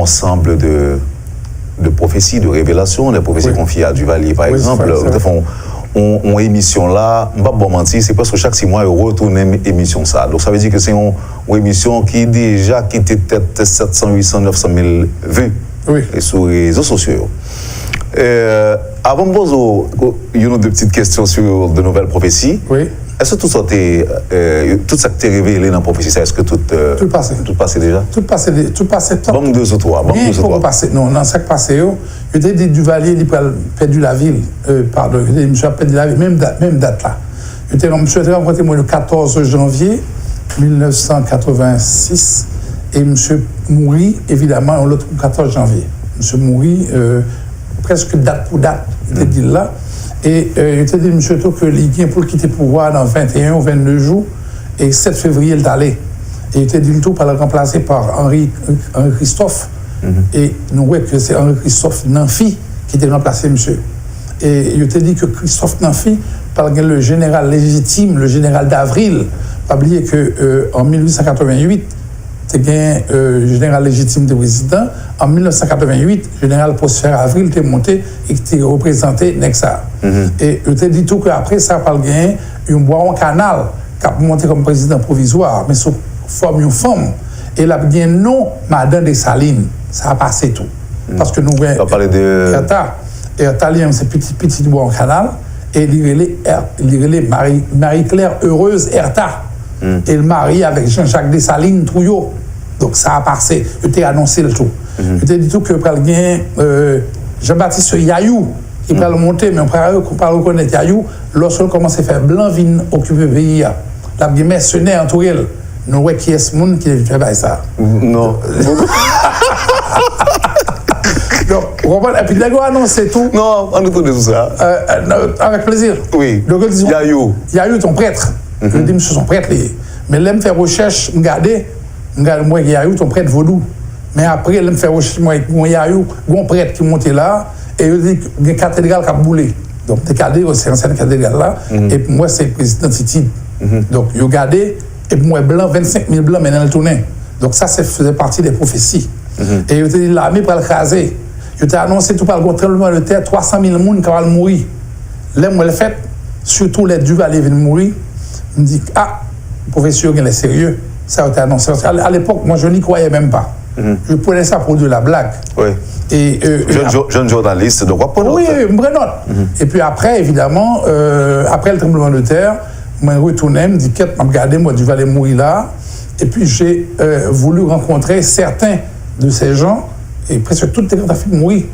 ensemble de prophéties, de révélations, des prophéties confiées à Duvalier, par exemple. On émission là, je ne vais pas mentir, c'est presque chaque 6 mois, on retourne une émission ça. Donc ça veut dire que c'est une émission qui déjà quitté peut-être 700, 800, 900 000 vues sur les réseaux sociaux. Avant de poser une petites questions sur de nouvelles prophéties, est-ce que tout ça t'est révélé dans la prophétie, est-ce que tout passé déjà? Tout passé. Bon, 2 ou 3. Non, dans ce qui passé, je t'ai dit Duvalier, il a perdu la ville. Pardon, je a perdu la ville, même date là. Je t'ai rencontré moi le 14 janvier 1986 et monsieur mourit, évidemment, l'autre 14 janvier. Monsieur mourit presque date pour date, je t'ai dit là. Et je t'ai dit, monsieur, que l'Iguien pour quitter le pouvoir dans 21 ou 22 jours, et 7 février, il est allé. Et je t'ai dit, tout par le remplacer par Henri Christophe. Et nous voyons que c'est Henri Christophe Nanfi qui était remplacé, monsieur. Et je t'ai dit que Christophe Nanfi, par le général légitime, le général d'Avril, pas oublier qu'en 1888, c'était un général légitime de président. En 1988, le général Prosper Avril était monté et était représenté Nexa. Et je t'ai dit tout qu'après ça, par gagné un bois en canal qui a monté comme président provisoire, mais sous forme une femme. Et là, il y a non, Madame Dessalines. Ça a passé tout. Parce que nous voyons. On va parler de. Erta, c'est petit bois en canal. Et il relait Marie-Claire Heureuse Erta. Et le mari avec Jean-Jacques Dessalines Trouillot. Donc ça a passé. Je t'ai annoncé le tout. Je t'ai dit tout que Jean-Baptiste Yayou, qui peut le monter, mais on peut reconnaître Yayou, lorsqu'on commence à faire blanc, vin occuper le pays. La mercenaire entouré. Nous voyons qui est ce monde qui fait ça. Non. Donc, et puis, d'accord, annoncé tout. Non, on nous tourne tout ça. Avec plaisir. Oui. Donc, Yayou, ton prêtre. Je dis, monsieur, son prêtre. Mais là, je fais recherche, moi, Yayou, ton prêtre vaudou. Mais après, je fais recherche, moi, Yayou, mon prêtre qui monte là, et je dis, il y a une cathédrale qui a boulé. Donc, des cadres, c'est une cathédrale là, et moi, c'est le président Titi. Donc, il regardez, et moi, blanc, 25 000 blancs, mais dans le tournée. Donc, ça faisait partie des prophéties. Et je te dis, l'armée pour le craser. Je t'ai annoncé tout par le tremblement de terre, 300 000 personnes qui vont mourir. Là, moi, le fait, surtout les Duvalier viennent mourir, je me dis, le professeur, il est sérieux. Ça a été annoncé. À l'époque, moi, je n'y croyais même pas. Je prenais ça pour de la blague. Oui. Et, jeune journaliste, donc on prend note. Oui, je prends note. Et puis après, évidemment, après le tremblement de terre, je me retournais, je me dis, qu'est-ce que je regardais, moi, Duvalier mourir là. Et puis j'ai voulu rencontrer certains de ces gens, et presque toutes les gens qui ont mourir.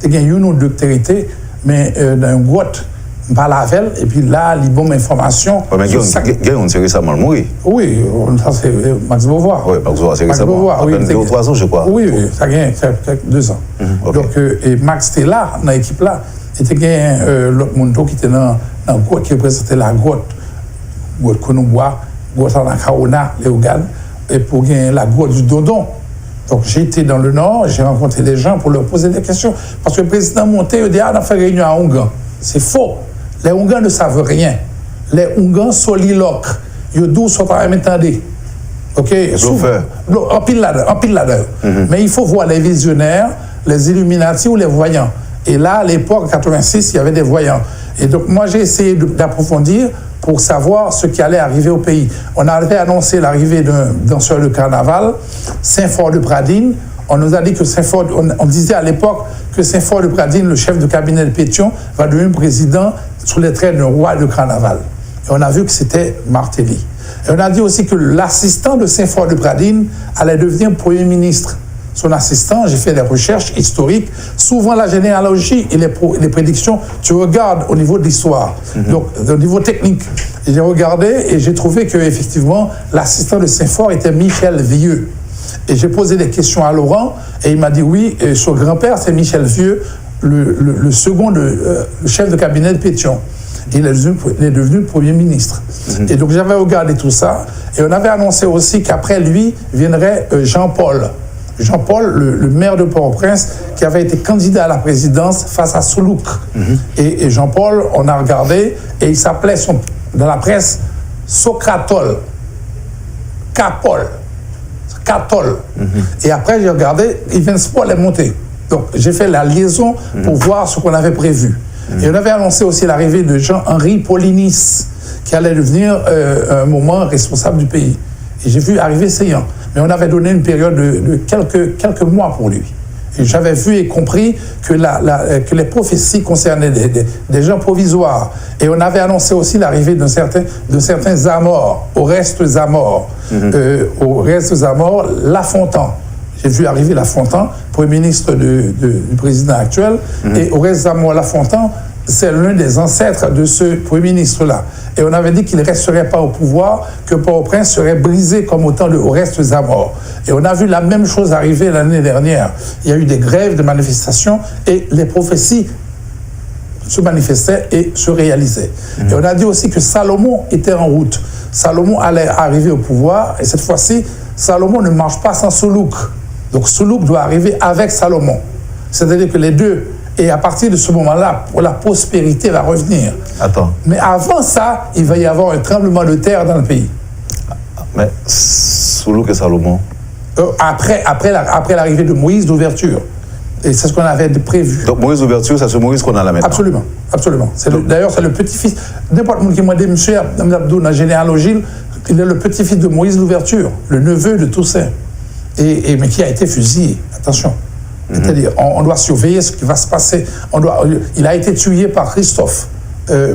Il y a une ou deux territés, mais dans une grotte, par la veille, et puis là, les bonnes informations. Oui, mais il y a une récemment mourir. Oui, ça c'est Max Beauvoir. Oui, Max Beauvoir, c'est récemment. À peine 2 ou 3 ans, je crois. Oui, ça gagne 2 ans. Donc, et Max était là, dans l'équipe là. Et il y a l'autre monde qui était dans la grotte, qui représentait la grotte Konoubois, grotte en Akaona, Léogane, et pour gagner la grotte du Dodon. Donc j'ai été dans le Nord, j'ai rencontré des gens pour leur poser des questions. Parce que le président Monté, il dit, on a fait réunion à Ongan. C'est faux. Les Ongans ne savent rien. Les Ongans soliloques. Ils disent sont en attendez. OK? En pile là-dedans. Mais il faut voir les visionnaires, les Illuminati ou les voyants. Et là, à l'époque, en 86, il y avait des voyants. Et donc, moi, j'ai essayé d'approfondir pour savoir ce qui allait arriver au pays. On avait annoncé l'arrivée d'un danseur de carnaval, Saint-Fort de Pradine. On nous a dit que Saint-Fort, on disait à l'époque que Saint-Fort de Pradine, le chef de cabinet de Pétion, va devenir président sous les traits d'un roi de carnaval. Et on a vu que c'était Martelly. Et on a dit aussi que l'assistant de Saint-Fort de Pradine allait devenir Premier ministre. Son assistant, j'ai fait des recherches historiques. Souvent, la généalogie et les prédictions, tu regardes au niveau de l'histoire, donc au niveau technique. J'ai regardé et j'ai trouvé qu'effectivement, l'assistant de Saint-Fort était Michel Vieux. Et j'ai posé des questions à Laurent et il m'a dit oui, son grand-père, c'est Michel Vieux, le second, le chef de cabinet de Pétion. Il est devenu Premier ministre. Et donc, j'avais regardé tout ça. Et on avait annoncé aussi qu'après lui viendrait Jean-Paul. Jean-Paul, le maire de Port-au-Prince, qui avait été candidat à la présidence face à Soulouk. Et Jean-Paul, on a regardé, et il s'appelait dans la presse Socratol. Capol. Katol. Et après, j'ai regardé, Evensport est monté. Donc, j'ai fait la liaison pour voir ce qu'on avait prévu. Et on avait annoncé aussi l'arrivée de Jean-Henri Paulinis, qui allait devenir un moment responsable du pays. Et j'ai vu arriver Seyhan. Mais on avait donné une période de quelques mois pour lui. Et j'avais vu et compris que, que les prophéties concernaient des gens provisoires. Et on avait annoncé aussi l'arrivée de certains Zamor, au reste Zamor. Au reste Zamor, Lafontaine. J'ai vu arriver Lafontaine, Premier ministre du président actuel. Et au reste Zamor, Lafontaine, c'est l'un des ancêtres de ce Premier ministre-là. Et on avait dit qu'il ne resterait pas au pouvoir, que Port-au-Prince serait brisé comme au temps de Oreste Zamor. Et on a vu la même chose arriver l'année dernière. Il y a eu des grèves, des manifestations, et les prophéties se manifestaient et se réalisaient. Et on a dit aussi que Salomon était en route. Salomon allait arriver au pouvoir, et cette fois-ci, Salomon ne marche pas sans Soulouk. Donc Soulouk doit arriver avec Salomon. C'est-à-dire que les deux. Et à partir de ce moment-là, la prospérité va revenir. Attends. Mais avant ça, il va y avoir un tremblement de terre dans le pays. Mais Soulouk et Salomon après l'arrivée de Moïse d'ouverture. Et c'est ce qu'on avait prévu. Donc Moïse d'ouverture, c'est ce Moïse qu'on a là maintenant. Absolument, absolument. D'ailleurs, c'est le petit-fils. N'importe qui m'a dit, monsieur Abdou, dans la généalogie, il est le petit-fils de Moïse d'ouverture, le neveu de Toussaint, mais qui a été fusillé. Attention. C'est-à-dire, on doit surveiller ce qui va se passer. Il a été tué par Christophe,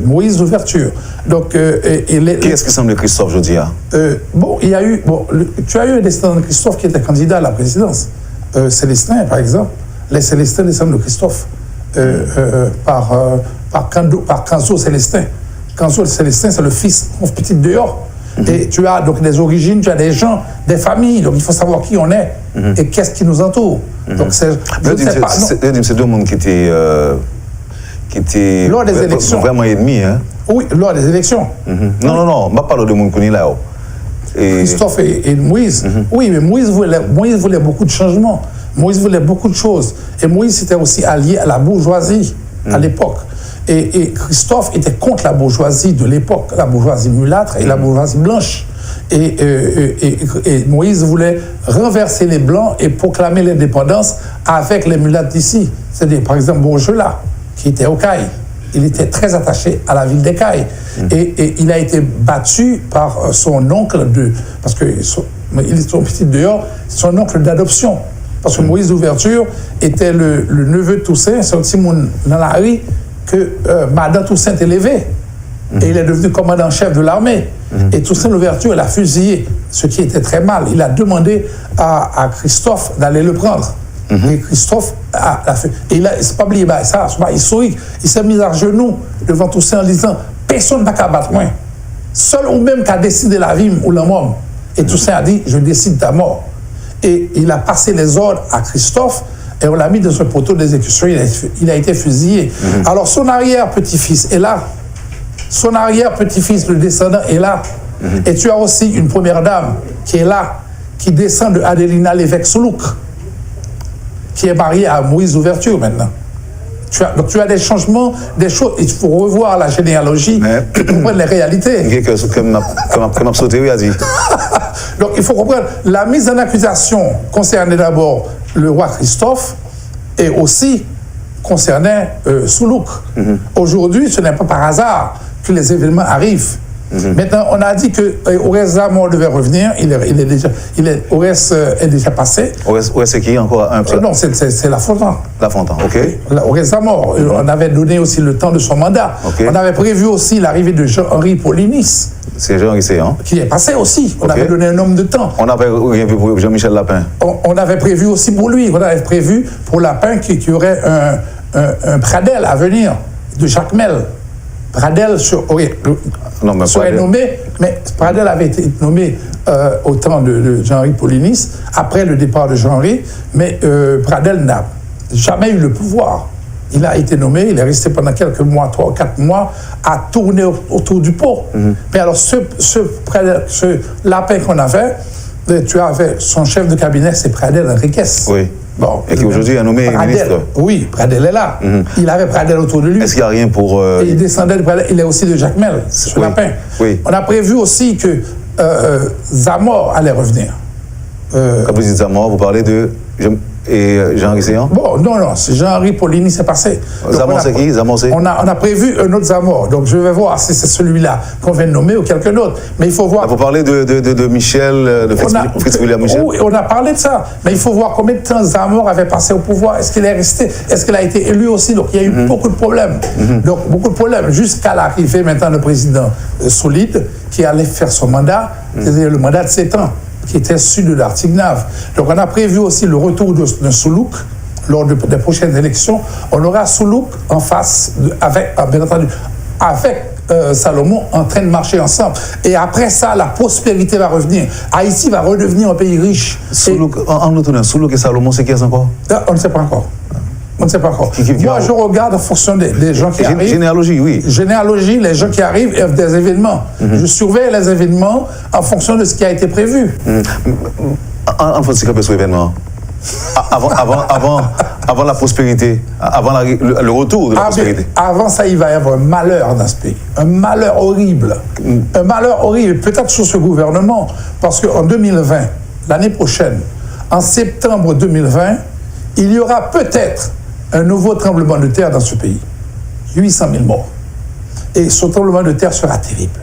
Moïse d'ouverture. Donc, qui est-ce qui semble Christophe, je dis? Tu as eu un descendant de Christophe qui était candidat à la présidence. Célestin, par exemple. Les Célestins descendent de Christophe par Canzo Célestin. Canzo Célestin, c'est le fils, mon petit dehors. Et tu as donc des origines, tu as des gens, des familles, donc il faut savoir qui on est et qu'est-ce qui nous entoure. Donc c'est deux mondes qui étaient lors des élections. Vraiment ennemis. Hein? Oui, lors des élections. Non, je parle de monde qu'on est là. Christophe et Moïse. Oui, mais Moïse voulait beaucoup de changements. Moïse voulait beaucoup de choses. Et Moïse était aussi allié à la bourgeoisie à l'époque. Et Christophe était contre la bourgeoisie de l'époque, la bourgeoisie mulâtre et la bourgeoisie blanche. Et Moïse voulait renverser les Blancs et proclamer l'indépendance avec les mulâtres d'ici. C'est-à-dire, par exemple, Bourgelat, qui était au Caille. Il était très attaché à la ville des Cailles. Et il a été battu par son oncle, parce que il est son petit dehors, son oncle d'adoption. Parce que Moïse d'ouverture était le neveu de Toussaint, c'est aussi dans la rue que Madame Toussaint est élevée. Et il est devenu commandant-chef de l'armée. Et Toussaint l'ouverture, il a fusillé, ce qui était très mal. Il a demandé à Christophe d'aller le prendre. Et Christophe a fait. Et là, c'est pas oublié, ça, c'est pas historique. Il s'est mis à genoux devant Toussaint en disant personne n'a qu'à battre moi. Seul ou même qu'à décider la vie ou la mort. Et Toussaint a dit je décide ta mort. Et il a passé les ordres à Christophe et on l'a mis dans un poteau d'exécution. Il a été fusillé. Alors son arrière-petit-fils est là. Son arrière-petit-fils, le descendant, est là. Et tu as aussi une première dame qui est là, qui descend de Adelina l'évêque Soulouk, qui est mariée à Moïse d'ouverture maintenant. Donc tu as des changements, des choses. Il faut revoir la généalogie pour comprendre les réalités. Comme Absoluté a dit. Donc il faut comprendre. La mise en accusation concernait d'abord le roi Christophe et aussi concernait Soulouk. Aujourd'hui, ce n'est pas par hasard que les événements arrivent. Maintenant, on a dit que Oreste Zamor devait revenir. Oreste est déjà passé. Oreste, c'est qui encore un peu? Non, c'est Lafontaine. Lafontaine, ok. Oreste Zamor. On avait donné aussi le temps de son mandat. On avait prévu aussi l'arrivée de Jean-Henri Paulinis. C'est Jean-Henri Séan. Qui est passé aussi. On avait donné un homme de temps. On avait prévu pour Jean-Michel Lapin. On avait prévu aussi pour lui. On avait prévu pour Lapin qu'il y aurait un Pradel à venir de Jacques Mel. Pradel serait nommé, mais Pradel avait été nommé au temps de Jean-Henri Paulinis, après le départ de Jean-Henri, mais Pradel n'a jamais eu le pouvoir. Il a été nommé, il est resté pendant quelques mois, 3 ou 4 mois, à tourner autour du pot. Mais alors, ce Lapin qu'on avait, tu avais son chef de cabinet, c'est Pradel Enriquez. Oui. Bon, et qui aujourd'hui est nommé ministre. Oui, Pradel est là. Il avait Pradel autour de lui. Est-ce qu'il n'y a rien pour... Et il descendait de Pradel. Il est aussi de Jacques Mel, ce Lapin. Oui. On a prévu aussi que Zamor allait revenir. Quand vous dites Zamor, vous parlez de Jean-Henri Séan? Bon, non, c'est Jean-Henri Paulini, c'est passé. Zamor, c'est qui? Zamor, c'est? On a prévu un autre Zamor, donc je vais voir si c'est celui-là qu'on vient de nommer ou quelqu'un d'autre. Mais il faut voir. Vous parlez de Michel, de Fritz-William Michel? Oui, on a parlé de ça, mais il faut voir combien de temps Zamor avait passé au pouvoir. Est-ce qu'il est resté? Est-ce qu'il a été élu aussi? Donc il y a eu beaucoup de problèmes. Donc beaucoup de problèmes, jusqu'à l'arrivée maintenant le président solide qui allait faire son mandat, c'est-à-dire le mandat de 7 ans, qui était issu de l'Artignave. Donc on a prévu aussi le retour de Soulouk lors des prochaines élections. On aura Soulouk en face, bien entendu, avec Salomon en train de marcher ensemble. Et après ça, la prospérité va revenir. Haïti va redevenir un pays riche. Soulouk, en retournant, Soulouk et Salomon, c'est qui encore? On ne sait pas encore. On ne sait pas encore. Moi, je regarde en fonction des gens qui arrivent. Généalogie, oui. Généalogie, les gens qui arrivent et des événements. Je surveille les événements en fonction de ce qui a été prévu. En fait, c'est quoi ce événement? Avant la prospérité, avant le retour de la prospérité. Avant ça, il va y avoir un malheur dans ce pays. Un malheur horrible. Un malheur horrible, peut-être sur ce gouvernement, parce qu'en 2020, l'année prochaine, en septembre 2020, il y aura peut-être un nouveau tremblement de terre dans ce pays. 800 000 morts. Et ce tremblement de terre sera terrible.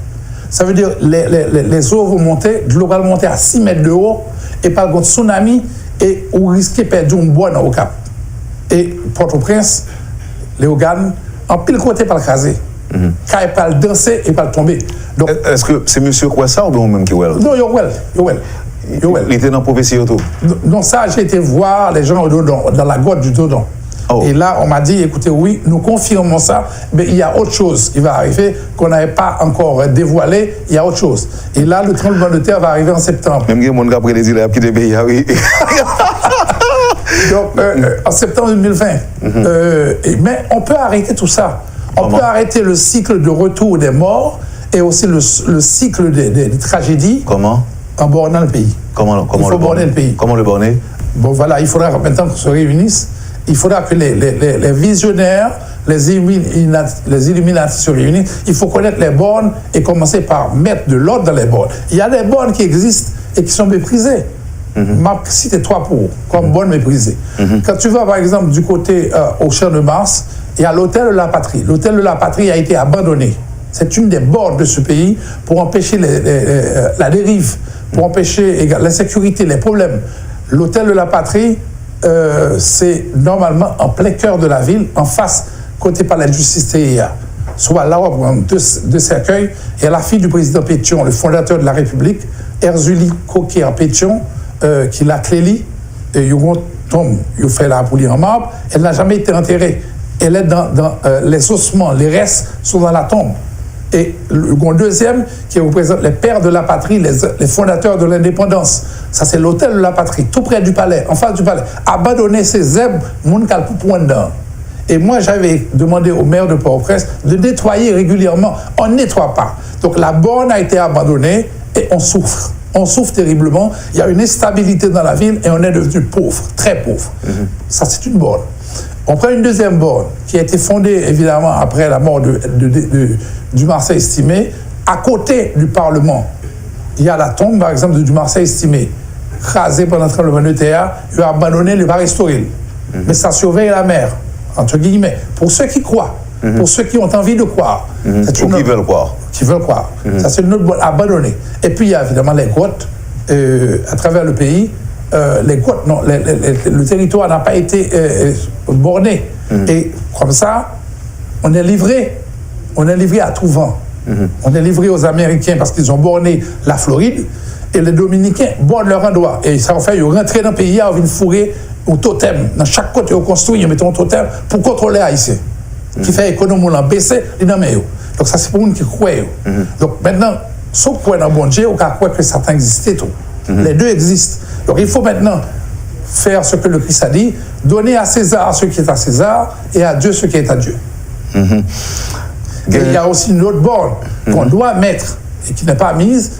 Ça veut dire que les eaux vont monter, l'eau va monter à 6 mètres de haut, et par contre, tsunami, et vous risquez de perdre un bois au Cap. Et Port-au-Prince, Léogane, en pile côté par le craser. Quand il peut danser et pas tomber. Donc, est-ce que c'est M. Kouessa ou bien même qui est? Non, Yowel. Il était dans la prophétie autour? Non, ça, j'ai été voir les gens au Dodon, dans la grotte du Dodon. Oh. Et là, on m'a dit, écoutez, oui, nous confirmons ça, mais il y a autre chose qui va arriver qu'on n'avait pas encore dévoilé, il y a autre chose. Et là, le tremblement de terre va arriver en septembre. Même mon gars prédit il a quitté le pays, oui. Donc, en septembre 2020. Mais on peut arrêter tout ça. On peut arrêter le cycle de retour des morts et aussi le cycle des tragédies. Comment? En bornant le pays. Comment il faut borner le pays. Comment le borner? Bon, voilà, il faudra maintenant qu'on se réunisse. Il faudra que les visionnaires, les Illuminati se réunissent. Il faut connaître les bornes et commencer par mettre de l'ordre dans les bornes. Il y a des bornes qui existent et qui sont méprisées. Marc, cite 3 pour comme bornes méprisées. Quand tu vas, par exemple, du côté au Champ de Mars, il y a l'hôtel de la Patrie. L'hôtel de la Patrie a été abandonné. C'est une des bornes de ce pays pour empêcher la dérive, pour empêcher l'insécurité, les problèmes. L'hôtel de la Patrie, c'est normalement en plein cœur de la ville, en face, côté palais de justice TIA. Soit là, on prend deux cercueils, et la fille du président Pétion, le fondateur de la République, Erzuli Coquer Pétion, qui l'a clélie, et il fait la poulie en marbre, elle n'a jamais été enterrée. Elle est dans les ossements, les restes sont dans la tombe. Et le deuxième, qui représente les pères de la patrie, les fondateurs de l'indépendance. Ça, c'est l'hôtel de la patrie, tout près du palais, en face du palais. Abandonner ces zèbres, moun kal pou point dedans. Et moi, j'avais demandé au maire de Port-au-Prince de nettoyer régulièrement. On ne nettoie pas. Donc, la borne a été abandonnée et on souffre. On souffre terriblement. Il y a une instabilité dans la ville et on est devenu pauvre, très pauvre. Ça, c'est une borne. On prend une deuxième borne qui a été fondée, évidemment, après la mort du Marseille estimé. À côté du Parlement, il y a la tombe, par exemple, du Marseille estimé. Crasé pendant le tremblement de terre, il a abandonné, il va restaurer. Mais ça surveille la mer, entre guillemets. Pour ceux qui croient, pour ceux qui ont envie de croire. Qui veulent croire. Qui veulent croire. Ça, c'est une autre borne abandonnée. Et puis, il y a évidemment les grottes à travers le pays. Les grottes, non, le territoire n'a pas été borné. Et comme ça, on est livré à tout vent. On est livré aux Américains parce qu'ils ont borné la Floride et les Dominicains bornent leur endroit. Et ça en fait, ils rentrent dans le pays, ils viennent fourrer un totem. Dans chaque côté, ils construisent, ils mettent un totem pour contrôler les Haïtiens. Qui fait économie, on baissé, ils n'ont pas. Donc ça, c'est pour nous qui croient. Donc maintenant, sauf pour un bon Dieu, on croit que Satan existait tout. Les deux existent. Donc il faut maintenant faire ce que le Christ a dit, donner à César ce qui est à César et à Dieu ce qui est à Dieu. Et il y a aussi une autre borne qu'on doit mettre et qui n'est pas mise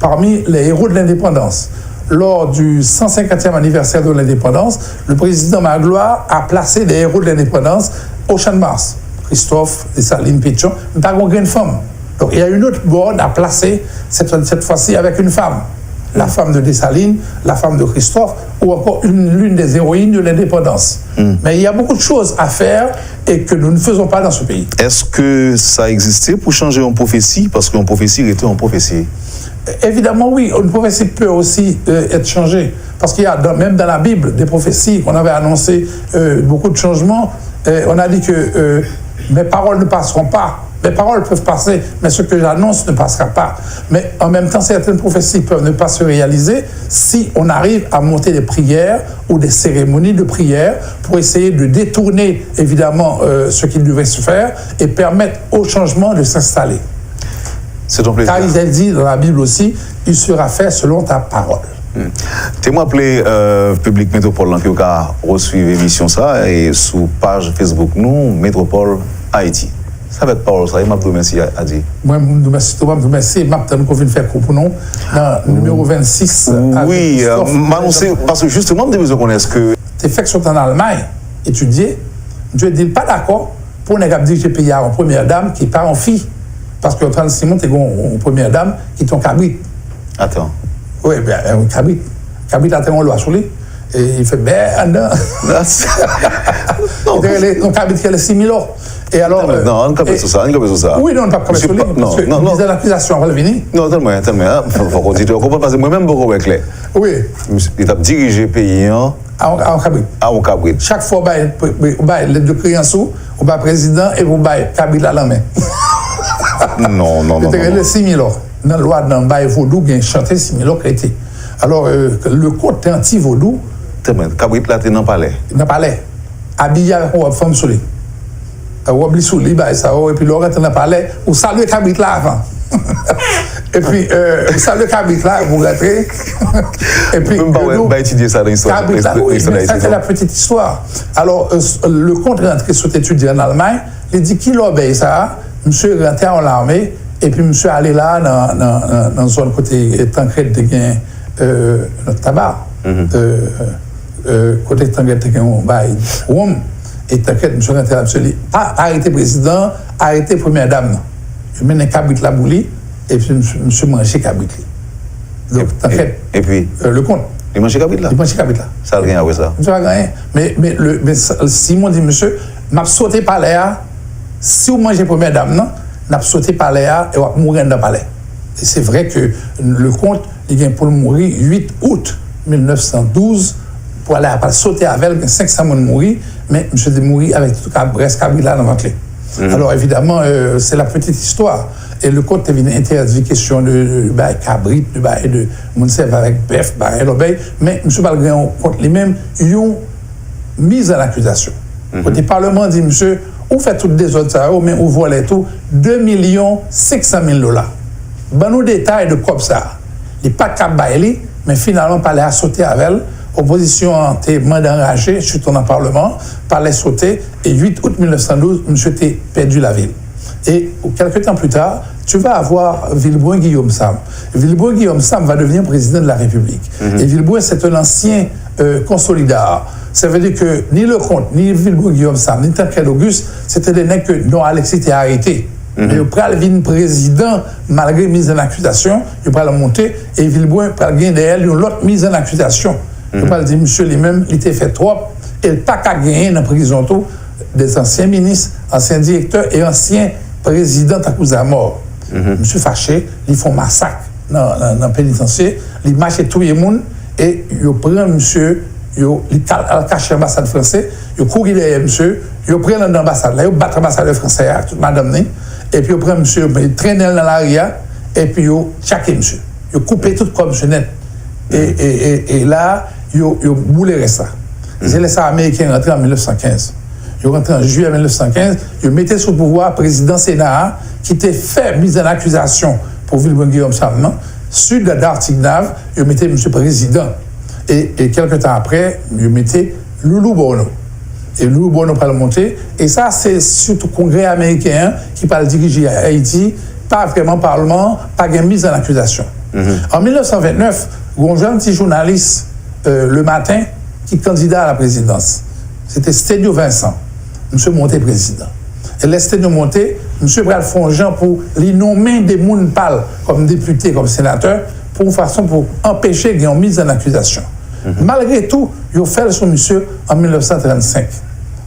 parmi les héros de l'indépendance. Lors du 150e anniversaire de l'indépendance, le président Magloire a placé les héros de l'indépendance au Champ de Mars. Christophe, Dessalines, Pétion, mais pas une femme. Donc il y a une autre borne à placer, cette fois-ci avec une femme. la femme de Dessalines, la femme de Christophe, ou encore l'une des héroïnes de l'indépendance. Mais il y a beaucoup de choses à faire et que nous ne faisons pas dans ce pays. Est-ce que ça existait pour changer une prophétie? Parce qu'une prophétie était une prophétie. Évidemment, oui. Une prophétie peut aussi être changée. Parce qu'il y a même dans la Bible des prophéties qu'on avait annoncées, beaucoup de changements. On a dit que mes paroles ne passeront pas. Mes paroles peuvent passer, mais ce que j'annonce ne passera pas. Mais en même temps, certaines prophéties peuvent ne pas se réaliser si on arrive à monter des prières ou des cérémonies de prière pour essayer de détourner, évidemment, ce qui devait se faire et permettre au changement de s'installer. C'est ton plaisir. Car il est dit dans la Bible aussi, il sera fait selon ta parole. Tu m'as appelé Public Métropole qui a reçu l'émission ça et sous page Facebook nous, Métropole Haïti. Ça va être parole ça, et m'a remercié à dire. Moi, je vous remercie, m'a peut-être faire pour nous dans le numéro 26. Oui, parce que justement, je veux connaître que. Tes faits sont en Allemagne, étudiés, je ne dis pas d'accord pour ne pas diriger le pays à une première dame qui n'est pas en fille. Parce que Antoine Simon, tu es une première dame qui est en cabrit. Attends. Oui, bien, un cabrit. Cabrit a tellement loi sur lui. Et il fait ben, non. Non, cabrit qui a 6 000 euros. Et alors, non, on ne peut pas sur ça. Oui, non, on ne peut pas sur lui. Parce que non. L'accusation va venir. Non, tellement. Il faut continuer. On comprend parce que moi-même, beaucoup avec clair. Oui. Il a dirigé le pays en cabrit. En cabrit. Chaque fois, les deux créances, on va président et vous va cabrit à la main. Non. C'était 6 000 euros. Dans la loi d'un bail vaudou, il y a chanté 6 000 euros chrétien. Alors, le code anti-vaudou. Cabrit là, tu es dans le palais. Dans le palais. Habillé avec une femme sur lui. Ou oublie sous lui, et puis l'autre dans le palais, ou saluer cabrit là avant. Et puis, vous saluez cabrit là, vous rentrez. Et puis, on va étudier ça dans l'histoire. Oui, ça c'est la petite histoire. Alors, le compte rentré sur étudié en Allemagne, il dit qu'il obéit ça, monsieur rentré en l'armée, et puis monsieur allé là dans une zone côté Tancred de gain notre tabac. Côté Tancred de gain Rome. Et Tancred, monsieur rentré là, monsieur dit, arrêtez président, arrêtez première dame. Je mène un cabrit là bouli, et puis monsieur mange cabrit. Donc Tancred. Et puis le compte. Il mange cabrit là. Il mange cabrit là. Ça a rien après ça. Ça a rien. Mais Simon dit, monsieur, m'a sauté par là. Si vous mangez première dame, non, n'a sauté par là et vous mourir dans le palais. Et c'est vrai que le comte, il vient pour mourir 8 août 1912, pour aller sauter avec elle, 500 personnes mourir, mais monsieur de mourir avec tout le reste cabri là dans la clé. Alors évidemment, c'est la petite histoire. Et le comte est venu interdire question de cabrit, de mon serve avec bœuf, mais monsieur Balgréon, contre lui-même, ils ont mis en accusation. Le Parlement dit, monsieur, vous faites toutes des autres, mais vous volez tout, 2 500 000 $. Ben, nous détails de comme ça. Il n'est pas cap baili, mais finalement, par les sauter avec elle. Opposition a été enragée, surtout dans le Parlement, par les sauter. Et 8 août 1912, monsieur a perdu la ville. Et quelques temps plus tard, tu vas avoir Villebrun Guillaume Sam. Villebrun Guillaume Sam va devenir président de la République. Et Villebrun, c'est un ancien consolidar. Ça veut dire que ni le comte, ni Villebrun Guillaume Sam, ni Tancred Auguste, c'était des nègres que non Alexis était arrêté. Mais il pral vin président malgré mise en accusation, il pral monter et Villebrun pral gagner derrière une autre mise en accusation. Il pral dire monsieur lui-même, il était fait trop et il pas qu'à gagner dans la prison tout des anciens ministres, anciens directeurs et anciens présidents à cause de la mort. Monsieur fâché, ils font massacre dans le pénitentiaire, ils marchent tout le monde et ils prennent monsieur, ils cachent l'ambassade française, ils courent derrière monsieur, ils prennent l'ambassade là, ils battent l'ambassade française, toute madame, et puis ils prennent monsieur, ils traînent dans l'arrière, et puis ils chaquent monsieur, ils coupent tout comme monsieur net. Et là, ils boulèrent ça. C'est les Américains rentrés en 1915. Ils sont rentrés en juillet 1915, ils mettaient sous pouvoir président Sénat qui était fait mise en accusation pour Villebrun Guillaume Sam, sud d'Artignave, ils mettaient monsieur président. Et quelques temps après, ils mettaient Loulou Bono. Et Loulou Bono va le monter. Et ça, c'est surtout le Congrès américain qui va le diriger à Haïti, pas vraiment Parlement, pas de mise en accusation. En 1929, il y a un jeune petit journaliste le matin qui est candidat à la présidence. C'était Stédio Vincent. Monsieur Monté président. Et les Stédio Monté, monsieur Bral Fongeant pour les nommer des mouns parlent comme député, comme sénateur, pour une façon pour empêcher qu'il y ait une mise en accusation. Malgré tout, ils ont fait sur monsieur en 1935.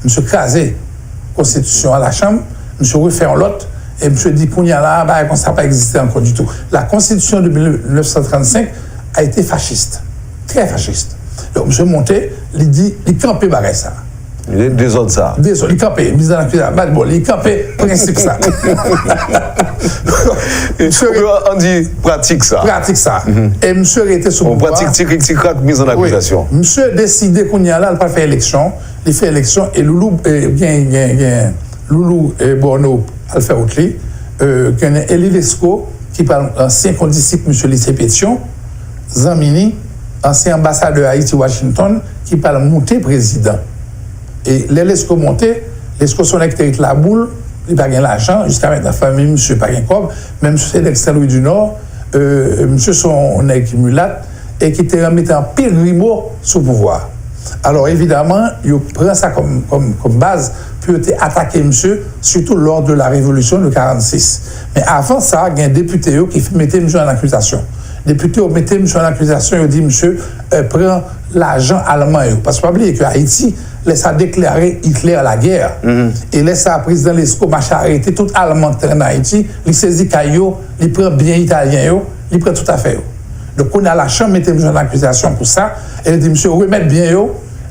Monsieur crasé la Constitution à la Chambre, monsieur refait en l'autre, et monsieur dit qu'on y a là, bah, ça n'a pas existé encore du tout. La Constitution de 1935 a été fasciste, très fasciste. Donc monsieur Monté, il dit, il campait barré ça. Il est désordre ça. Désordre, il campait, mise en accusation. Bon, il campait, principe ça. On dit pratique ça. Pratique ça. Et monsieur était sous pouvoir. On pratique tic-tac mise en accusation. Oui. Monsieur a décidé qu'on y a là, il n'a pas fait élection. Il fait élection et Loulou, Loulou et Borno, a fait autre chose. Il y a Elie Lescaut, qui parle ancien condisciple, monsieur Lycée Pétion, Zamini, ancien ambassadeur de Haïti-Washington, qui parle monté président. Et les Lescaut monté, Lescaut son avec la boule, il n'a pas gagné l'argent, jusqu'à maintenant, la famille, monsieur pas gagné comme, même monsieur c'est Saint-Louis du Nord, monsieur son accumulat, et qui était remis en pile rimo sous pouvoir. Alors évidemment, il prend ça comme base pour attaquer monsieur, surtout lors de la révolution de 1946. Mais avant ça, il y a un député qui mettait monsieur en accusation. Député mettait monsieur en accusation, il dit monsieur prend l'argent allemand. Parce qu'il ne faut pas oublier que Haïti laisse déclarer Hitler la guerre. Et laisse le président Lescaut arrêter tout allemand en Haïti, il saisit Caillot, il prend bien italien, il prend tout à fait. Donc on a la Chambre mettait monsieur en accusation pour ça, et il dit monsieur remettre bien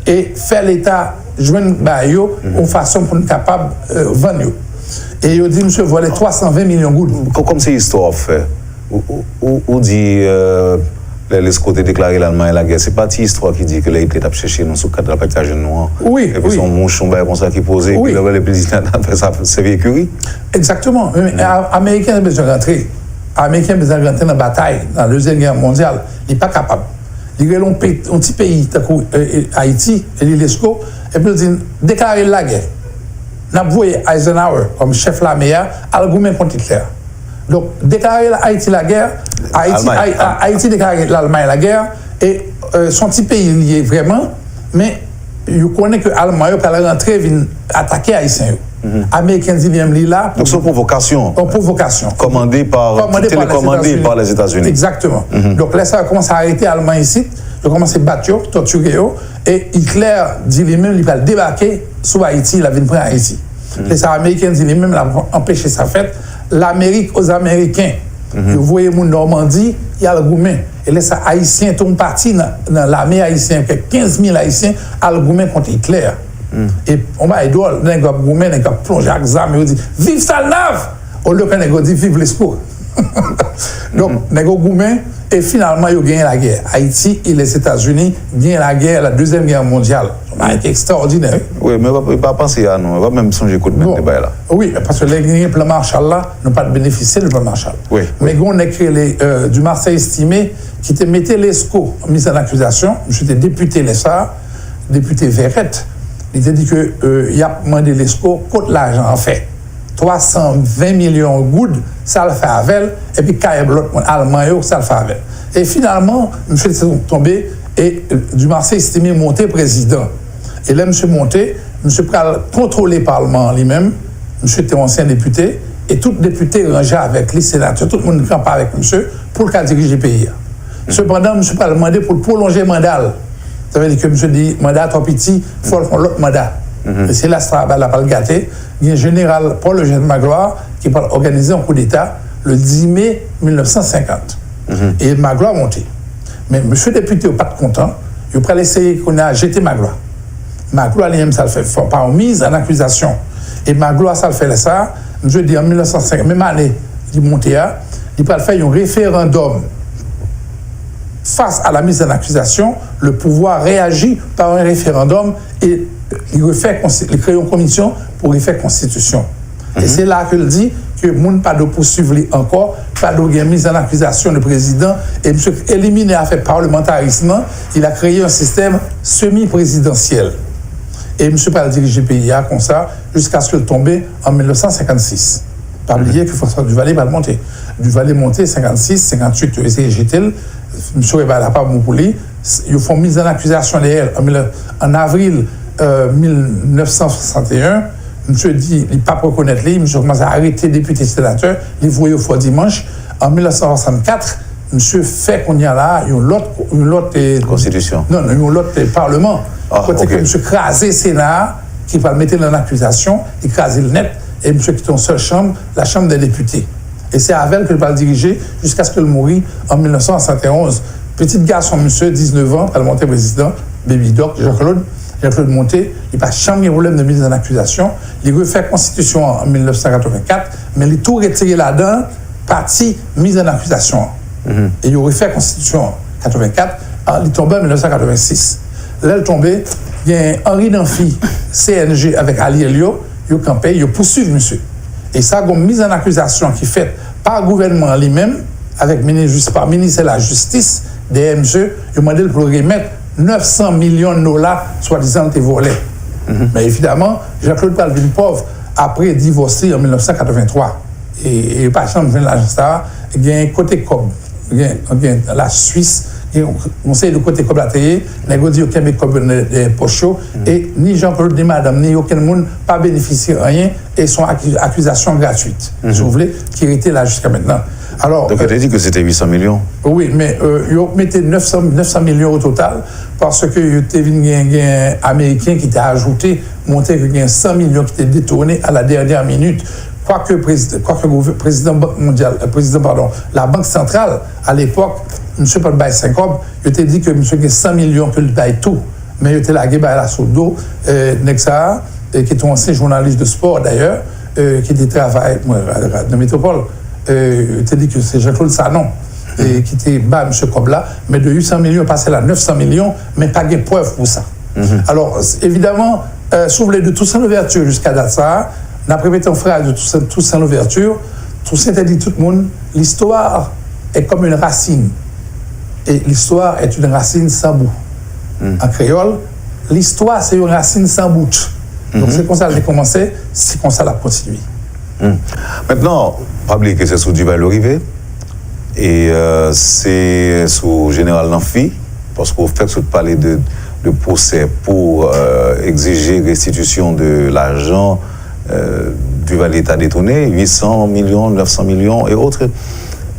et faire l'État joindre une façon pour être capable de vendre. Et il dit monsieur voler 320 millions de gouttes. Comme c'est histoire fait. Ou dit Lescaut a déclaré l'Allemagne la guerre, c'est pas une histoire qui dit que l'État a cherché nous sous cadre de la pactage noir. Oui. Et puis son mouchon comme ça qui posait, et puis le président a fait ça, c'est vécu. Exactement. Les Américains ont besoin de rentrer. Les Américains ont besoin de rentrer dans la bataille, dans la Deuxième Guerre mondiale. Ils ne sont pas capables. Ils ont un petit pays, Haïti, et Lescaut, et puis ils disent déclarer la guerre. Nous avons vu Eisenhower comme chef de l'armée, argument contre Hitler. Donc, déclarer Haïti la guerre, Haïti déclarer l'Allemagne la guerre, et son petit pays lié vraiment, mais il connaît que l'Allemagne peut rentrer et attaquer Haïtiens. Américains disent là. Donc, c'est une provocation. Une provocation. Télécommandée par les États-Unis. Exactement. Donc, là, ça a commencé à arrêter l'Allemagne ici, il a commencé à battre, torturer, et Hitler dit lui-même, il va débarquer sur Haïti, il a venu prendre Haïti. Les Américains disent lui-même, il a empêché sa fête. L'Amérique aux Américains. Vous voyez mon Normandie, il y a le Goumen. Et les Haïtiens sont partis dans l'armée haïtienne, 15 000 Haïtiens à le Goumen contre Hitler. Et on va aider les Goumen, les gars plongent à l'examen, ils disent vive Salnave! Au lieu qu'on ait dit vive Lescaut. Donc, les Goumen, et finalement, ils ont gagné la guerre. Haïti et les États-Unis gagnent la guerre, la Deuxième Guerre mondiale. C'est extraordinaire. Oui, mais on ne va pas penser à nous, on va même songer qu'on met débat là. Oui, parce que les plans Marshall là n'ont pas bénéficié du plan Marshall. Oui. Mais on a créé du Marseille estimé qui te mettait Lescaut en mise en accusation. J'étais député Lessard, député Verrette. Il a dit qu'il a demandé Lescaut contre l'argent en fait. 320 millions de gouttes, ça le fait avec, et puis quand il y a l'autre allemand, ça le fait avec. Et finalement, M. est tombé et du Marseille estimé monté président. Et là, M. Monté, M. Pral contrôler le Parlement lui-même, M. était ancien député, et tout député rangeait avec les sénateurs, tout le monde campait avec M. pour le cas diriger le pays. Cependant, M. Pral demandé pour prolonger le mandat. Ça veut dire que M. dit, mandat trop petit, il faut faire l'autre mandat. Et c'est là que ça va le gâter. Il y a un général Paul Eugène Magloire qui va organiser un coup d'État le 10 mai 1950. Et Magloire a monté. Mais M. le député n'est pas content. Il va essayer qu'on a jeté Magloire. Magloire, lui-même, ça le fait par mise en accusation. Et Magloire, ça le fait ça. Je dis en 1950, même année, il monté, il va faire un référendum. Face à la mise en accusation, le pouvoir réagit par un référendum et il crée une commission pour refaire constitution. Et c'est là qu'il dit que moun pas de poursuivre encore, pas de mise en accusation du président, et M. éliminé à faire parlementarisme, il a créé un système semi-présidentiel. Et M. pas diriger le pays comme ça, jusqu'à ce qu'il tombe en 1956. Pas oublier que François Duvalier va le monter. Duvalier monté 56, 58, il a essayé de jeter. M. Revala pas bon pour lui. Ils font mise en accusation d'elle en avril 1961. M. dit, il ne pas reconnaître lui. M. commence à arrêter député sénateur. Il voyait au fort dimanche. En 1964, monsieur fait qu'on y a là, une autre Constitution. Non, une autre parlement. Côté que monsieur crasé Sénat, qui va le mettre dans l'accusation, il crasé le net, et monsieur qui est en seule chambre, la Chambre des députés. Et c'est avec elle qu'il va le diriger jusqu'à ce qu'il mourit en 1971. Petit garçon, monsieur, 19 ans, elle monté président, baby doc, Jean-Claude Monté, il n'a pas jamais problème de mise en accusation. Il refait la Constitution en 1984, mais il a tout retiré là-dedans, partie mise en accusation. Et il a refait la Constitution en 1984, il est tombé en 1986. Là, il est tombé, il y a Henri Danfi, CNG, avec Ali Elio, il a campé, il a poursuivi monsieur. Et ça, une mise en accusation qui est faite par le gouvernement lui-même, avec le ministre de la Justice, DMG, il a demandé pour remettre 900 millions de dollars, soi-disant, été volés. Mais évidemment, Jean-Claude Palvin Pauvre, après divorcé en 1983, et pas chambre de l'agence, il y a un côté comme la Suisse, on sait de côté comme la télé, il y a aucun comme des pochos, et ni Jean-Claude ni madame, ni aucun monde pas bénéficié de rien, et sont accusations gratuites, si vous voulez, qui étaient là jusqu'à maintenant. Alors, donc, tu as dit que c'était 800 millions? Oui, mais ils ont mis 900 millions au total, parce que il y a un Américain qui t'a ajouté, monté qu'il y a 100 millions qui étaient détournés à la dernière minute. Quoique la Banque centrale, à l'époque, M. Paul Baye 5 hommes, il était dit que M. a 100 millions que le bail tout, mais il était lagué par la Sodo, Nexa, qui est un ancien journaliste de sport d'ailleurs, qui était travaillé dans la métropole. Il était dit que c'est Jean-Claude Sanon, qui était bas M. Kobla, mais de 800 millions passé à 900 millions, mais pas de preuve pour ça. Alors, évidemment, soulevé de tout ça l'ouverture jusqu'à date ça, d'après ton frère de tout ça l'ouverture, tout ça dit tout le monde, l'histoire est comme une racine. Et l'histoire est une racine sans bout. En créole, l'histoire c'est une racine sans bout. Donc c'est comme ça qu'elle a commencé, c'est comme ça qu'elle a continué. Maintenant, pas oublier que c'est sous Duval-Lorivé et c'est sous Général Nanfi, parce qu'on fait tout parler de procès pour exiger restitution de l'argent Duval-État détourné, 800 millions, 900 millions et autres.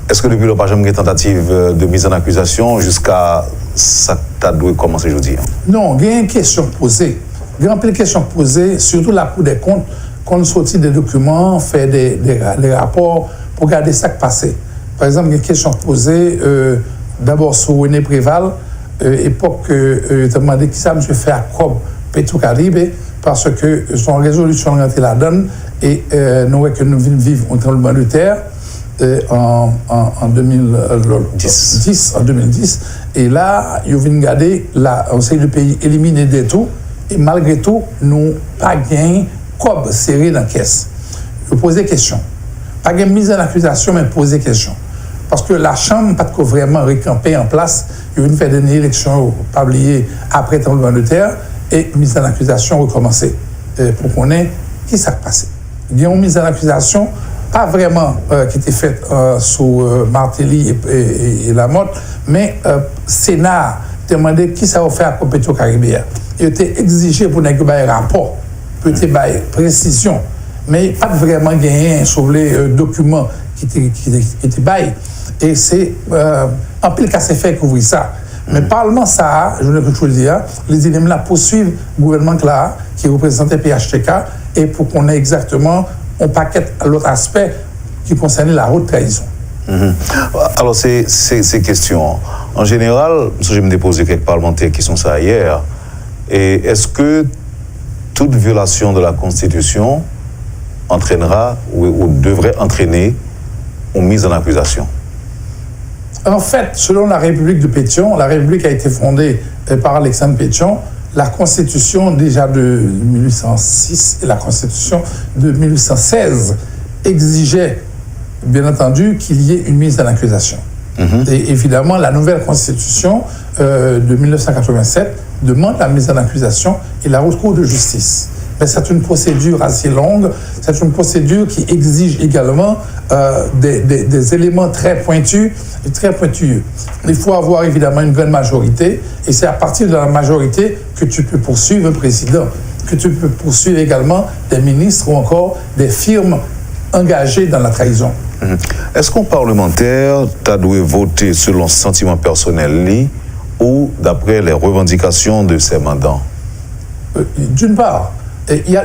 Est-ce que depuis le pas jamais une tentative de mise en accusation jusqu'à ça t'a dû commencer aujourd'hui? Non, il y a une question posée. Il y a une question posée, surtout la Cour des comptes, qu'on sortit des documents, fait des rapports pour regarder ça qui passait. Par exemple, il y a une question posée, d'abord sur René Préval, époque, il a demandé qui ça, M. fait à Cobb, Petro-Caribe, parce que son résolution rentrée là-dedans, et nous voyons que nous vivons un tremblement de terre en 2010, et là, ils viennent garder on sait le pays éliminé de tout, et malgré tout, nous pas gagné Cobb serré dans la caisse. Je pose des questions. Pas de mise en accusation, mais poser des questions. Parce que la Chambre n'a pas vraiment recampé en place. Il y a eu une fait d'une élection pas oubliée après le tremblement de terre et mise en accusation recommencée. Pour qu'on ait qui s'est passé. Il y a une mise en accusation, pas vraiment qui était faite sous Martelly et Lamotte, mais Sénat demandait qui ça va faire à Petro-Caribéen. Il était exigé pour n'avoir un rapport. Peut-être précision, mais pas vraiment gagné sur les documents qui étaient baillés. Et c'est en pile qu'à s'est fait couvrir ça. Mais parlement ça, je veux que dire, les éléments là poursuivent le gouvernement là, qui représentait PHTK, et pour qu'on ait exactement un paquet à l'autre aspect qui concernait la haute trahison. Alors, ces questions, en général, je me déposé quelques parlementaires qui sont ça hier, et est-ce que toute violation de la Constitution entraînera ou devrait entraîner une mise en accusation? En fait, selon la République de Pétion, la République a été fondée par Alexandre Pétion, la Constitution déjà de 1806 et la Constitution de 1816 exigeait, bien entendu, qu'il y ait une mise en accusation. Et évidemment, la nouvelle Constitution de 1987 demande la mise en accusation et la haute cour de justice. Mais c'est une procédure assez longue, c'est une procédure qui exige également des éléments très pointus et très pointilleux. Il faut avoir évidemment une grande majorité, et c'est à partir de la majorité que tu peux poursuivre un président, que tu peux poursuivre également des ministres ou encore des firmes engagés dans la trahison. Est-ce qu'un parlementaire t'a dû voter selon sentiment personnel ou d'après les revendications de ses mandants? D'une part, il y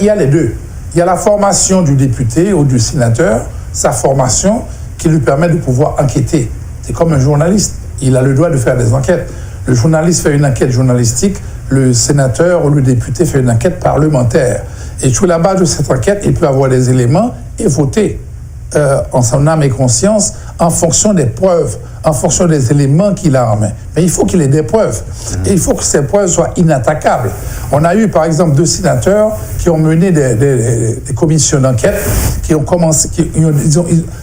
a les deux. Il y a la formation du député ou du sénateur, sa formation qui lui permet de pouvoir enquêter. C'est comme un journaliste, il a le droit de faire des enquêtes. Le journaliste fait une enquête journalistique, le sénateur ou le député fait une enquête parlementaire. Et sur la base de cette enquête, il peut avoir des éléments et voter en son âme et conscience en fonction des preuves, en fonction des éléments qu'il a en main. Mais il faut qu'il ait des preuves. Et il faut que ces preuves soient inattaquables. On a eu, par exemple, 2 sénateurs qui ont mené des commissions d'enquête, qui ont commencé,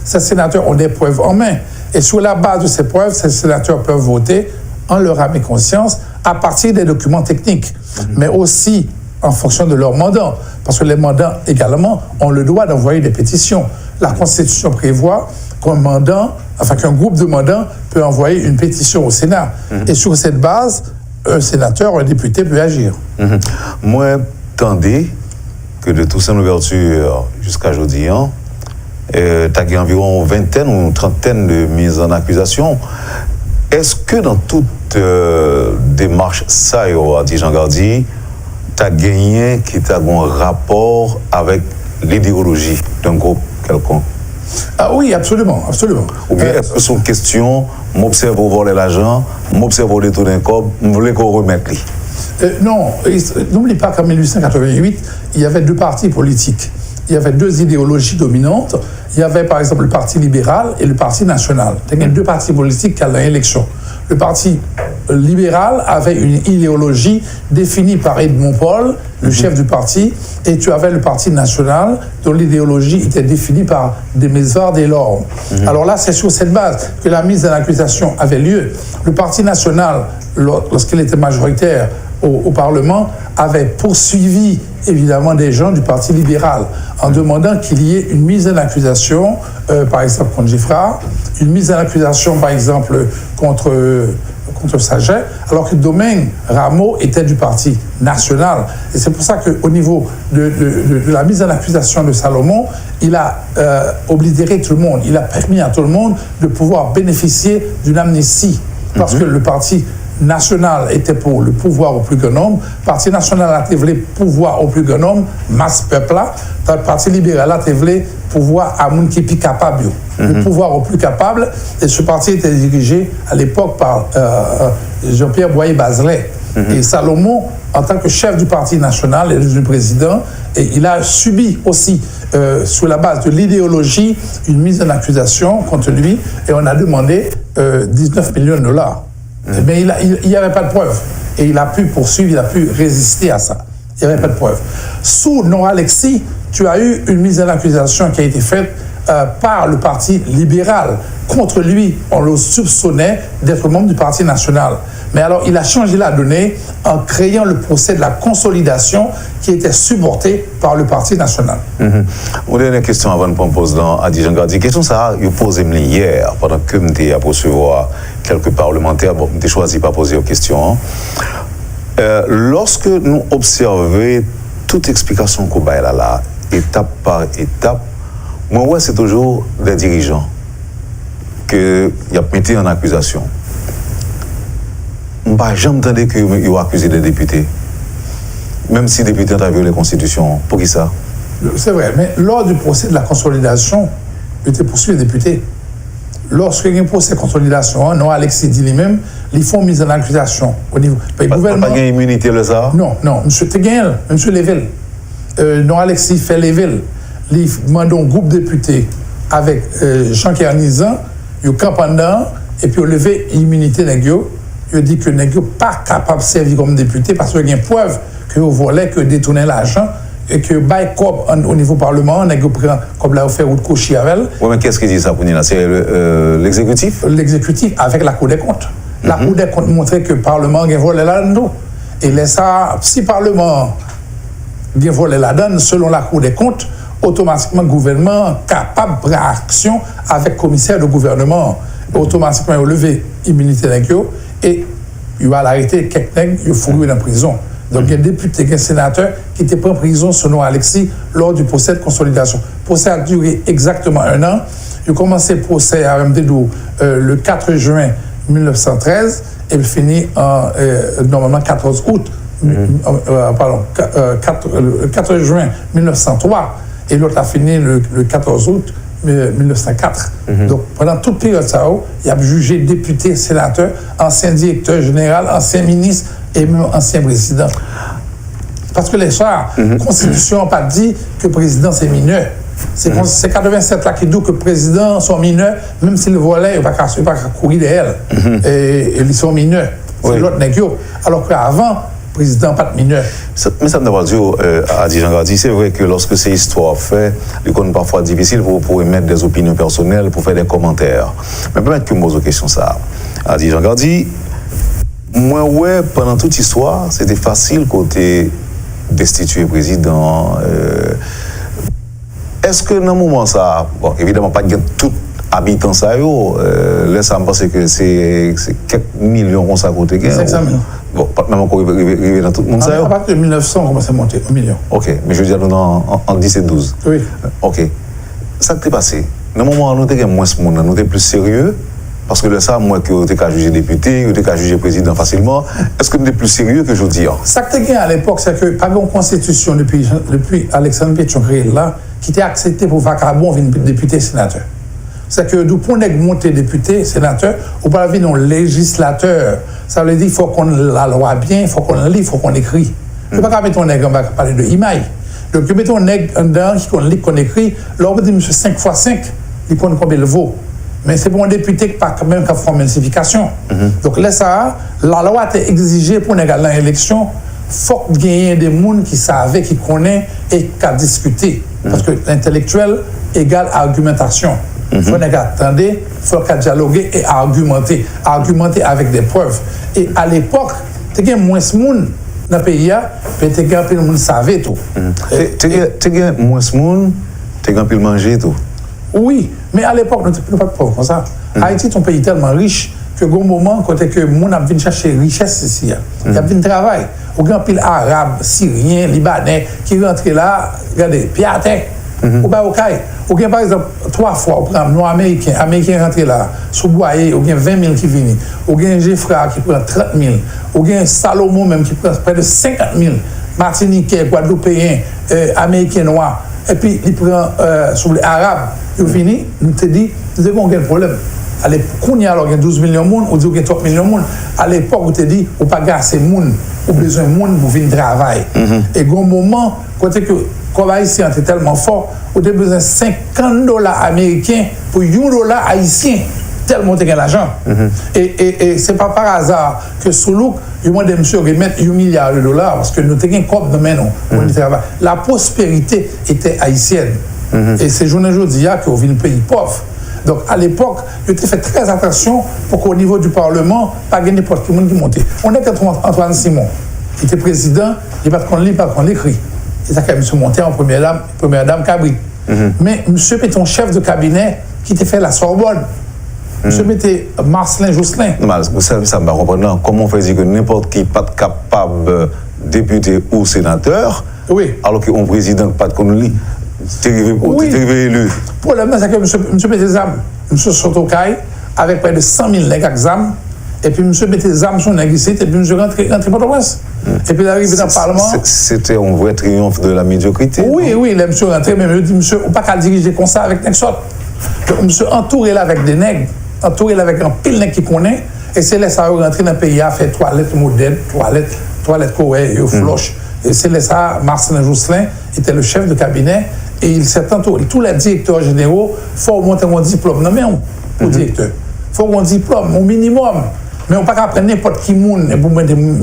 ces sénateurs ont des preuves en main. Et sur la base de ces preuves, ces sénateurs peuvent voter en leur âme et conscience à partir des documents techniques, mais aussi en fonction de leur mandat. Parce que les mandats, également, ont le droit d'envoyer des pétitions. La Constitution prévoit qu'un groupe de mandants peut envoyer une pétition au Sénat. Et sur cette base, un sénateur ou un député peut agir. Moi, tandis que de toute cette ouverture jusqu'à aujourd'hui, tu as environ 20 ou 30 de mises en accusation. Est-ce que dans toute démarche, ça, a dit Jean Gardi, tu as gagné qui t'a un rapport avec l'idéologie d'un groupe quelconque? Ah oui, absolument, absolument. Ou bien est-ce que sur question, m'observe voler l'argent, m'observe détourner un corps, je voulais qu'on remette lui? Non, n'oublie pas qu'en 1888, il y avait 2 partis politiques. Il y avait 2 idéologies dominantes. Il y avait par exemple le Parti libéral et le Parti national. Il y avait 2 partis politiques qui allaient à l'élection. Le Parti libéral avait une idéologie définie par Edmond Paul, le chef du parti, et tu avais le Parti national dont l'idéologie était définie par des Mézard Delorme. Alors là, c'est sur cette base que la mise en accusation avait lieu. Le Parti national, lorsqu'il était majoritaire au Parlement, avait poursuivi évidemment des gens du Parti libéral en demandant qu'il y ait une mise en accusation, par exemple contre Giffard, une mise en accusation par exemple contre Saget, alors que Domingue Rameau était du Parti national. Et c'est pour ça qu'au niveau de la mise en accusation de Salomon, il a oblitéré tout le monde. Il a permis à tout le monde de pouvoir bénéficier d'une amnistie. Parce que le Parti national était pour le pouvoir au plus grand nombre, le Parti national a voulu pouvoir au plus grand nombre, masse peuple là, le Parti libéral a voulu pouvoir à monde qui est plus capable, le pouvoir au plus capable, et ce parti était dirigé à l'époque par Jean-Pierre Boyer-Bazelet. Et Salomon, en tant que chef du Parti national et du président, et il a subi aussi, sous la base de l'idéologie, une mise en accusation contre lui, et on a demandé 19 millions de dollars. Mais il n'y avait pas de preuve. Et il a pu poursuivre, il a pu résister à ça. Il n'y avait pas de preuve. Sous Non-Alexis, tu as eu une mise en accusation qui a été faite par le Parti libéral. Contre lui, on le soupçonnait d'être membre du Parti national. Mais alors, il a changé la donnée en créant le procès de la consolidation qui était supporté par le Parti national. Une dernière question avant de poser à Jean Gardi. Question ça, je posais hier, pendant que je suis à recevoir quelques parlementaires, bon, je choisi pas poser aux questions. Lorsque nous observons toute explication qu'on va là, étape par étape, moi, c'est toujours des dirigeants qui ont mis en accusation. Je n'ai jamais entendu qu'ils ont accusé des députés. Même si les députés ont violé la Constitution. Pour qui ça? C'est vrai, mais lors du procès de la consolidation, il était poursuivi les députés. Lorsqu'il y a un procès de consolidation, non, Alexis dit lui-même, ils font mise en accusation au niveau du gouvernement. Pas d'immunité, le ça? Non, M. Teguel, M. Lével. Non, Alexis fait Lével. Il demande un groupe de députés avec Jean Kernizan, il y a campandant, et puis il a levé l'immunité négio. Il dit que n'est pas capable de servir comme député parce qu'il y a une preuve que vous voulez que détourner l'argent et que bail au niveau parlement, n'est prend comme l'a fait ou de coucher avec elle. Oui, mais qu'est-ce qu'il dit ça pour nous? C'est l'exécutif? L'exécutif avec la Cour des comptes. La Cour des comptes montrait que le Parlement a volé là-dedans. Et si le Parlement a volé là-dedans, selon la Cour des comptes, automatiquement le gouvernement est capable de prendre action avec le commissaire de gouvernement. Automatiquement, il a levé l'immunité négio. Et il va l'arrêter quelqu'un, il faut lui dans la prison. Donc, il y a des députés, il y a des sénateurs qui étaient pris en prison selon Alexis lors du procès de consolidation. Le procès a duré exactement 1 an. Il a commencé le procès à MDDO le 4 juin 1913 et il finit normalement 14 août, le 4 juin 1903 et l'autre a fini le 14 août 1904. Donc, pendant toute période, il a jugé député, sénateur, ancien directeur général, ancien ministre et même ancien président. Parce que la Constitution n'a pas dit que le président c'est mineur. C'est 87 là qui dit que le président sont mineurs, même s'il volait, il ne va pas courir derrière. Et ils sont mineurs. C'est l'autre nègre. Alors qu'avant, le président n'a pas de mineur. Mais ça me demande, Adi Jean Gardi, c'est vrai que lorsque ces histoires fait, il est parfois difficile pour émettre des opinions personnelles, pour faire des commentaires. Mais peut-être que je me pose une question ça. Adi Jean Gardi, moi, ouais, pendant toute histoire, c'était facile côté destituer président. Est-ce que dans le moment ça, bon, évidemment, pas de tout habitant ça, là, ça me pense que c'est quelques millions qu'on s'est côté. 500 millions. Bon, pas même encore arrivé dans tout le monde ça. À partir de 1900, on commence à monter 1 million. Ok, mais je veux dire, nous en 10 et 12. Oui. Ok. Ça qui est passé, dans le moment où nous avons moins de monde, nous sommes plus sérieux. Parce que là, ça, moi, que vous avez jugé député, vous avez jugé président facilement, est-ce que vous êtes plus sérieux que je dis? Ça que tu as à l'époque, c'est que pas une constitution depuis Alexandre Pétion créé là, qui était accepté pour vacabon venir député sénateur. C'est que du point de monter député sénateur, ou pas venir non législateur. Ça veut dire qu'il faut qu'on la loi bien, il faut qu'on lit, il faut qu'on écrit. Je ne peux pas mettre un nègre, on va parler de Imaï. Donc, je mets un nègre dedans qui qu'on lit, qu'on écrit, là, on peut dire, monsieur 5 x 5, il compte combien le vaut. Mais c'est pour un député qui pas quand même qu'à faire une multiplication. Donc là, ça, la loi a exigé pour aller dans l'élection, il faut gagner des gens qui savent, qui connaissent et qui ont discuté. Parce que l'intellectuel égale argumentation. Il faut attendre, il faut dialoguer et argumenter. Argumenter avec des preuves. Et à l'époque, il y a moins de monde dans le pays, mais il y a plus de monde qui savait tout. Il y a moins de monde, il y a plus de manger tout. Oui, mais à l'époque, nous n'étions pas pauvres comme ça. Haïti est un pays tellement riche que, au moment où les gens viennent chercher richesse ici, ils viennent travailler. Il y a un pile arabe, syrien, libanais qui rentrent là, regardez, pied à terre, au bas au caille. Il y a par exemple 3 fois, au prend nos Américains rentrent là, sous boyer, il y a 20 000 qui viennent. Il y a un Geoffroy qui prend 30 000. Il y a un Salomon même qui prend près de 50 000. Martiniquais, Guadeloupéens, Américains noirs. Et puis, il prend sur les Arabes. Il finit, nous te dit, nous avons un problème. À l'époque, il y a 12 millions de monde, on dit qu'il y a 3 millions de monde. À l'époque, on te dit, on n'a pas assez de monde, on a besoin de monde pour venir travailler. Et au moment, quand le haïtien était tellement fort, on a besoin de $50 américains pour $1 haïtien, tellement de l'argent. Et ce n'est pas par hasard que Soulouk, il m'a dit, monsieur, remettre $1 milliard parce que nous avons un corps de main. La prospérité était haïtienne. Et c'est aujourd'hui qu'on vit un pays pauvre. Donc à l'époque, il était fait très attention pour qu'au niveau du Parlement, pas gagner n'importe qui monte. On est qu'Antoine Simon, qui était président, il n'y a pas qu'on lit, pas qu'on écrit. Il a quand même monté en première dame Cabri. Mais monsieur était un chef de cabinet qui était fait la Sorbonne. Monsieur était Marcelin Jousselin. Vous savez, ça me va comprendre. Comment on fait dire que n'importe qui n'est pas capable député ou sénateur, alors qu'un président pas de qu'on lit. Tu es élu. Le problème, c'est que monsieur met des âmes. Monsieur Sotokai, avec près de 100 000 nègres exam, et puis monsieur met des âmes sur nègres et puis monsieur rentre Port-au-Prince. Et puis il arrive dans le Parlement. C'était un vrai triomphe de la médiocrité. Oui, là, monsieur rentre, mais je dis, monsieur, on ne peut pas diriger comme ça avec Nexot. Monsieur entouré là avec des nègres, entouré là avec un pile nègre qui connaît, et c'est là ça rentrer dans le pays à faire toilettes modernes, toilettes Koweï, floche. Et c'est là ça, Marcelin Jousselin était le chef de cabinet. Et il s'est entouré. Tous les directeurs généraux, il faut monter un diplôme. Non, mais pour directeur. Il faut un diplôme, au minimum. Mais on ne peut pas prendre n'importe qui pour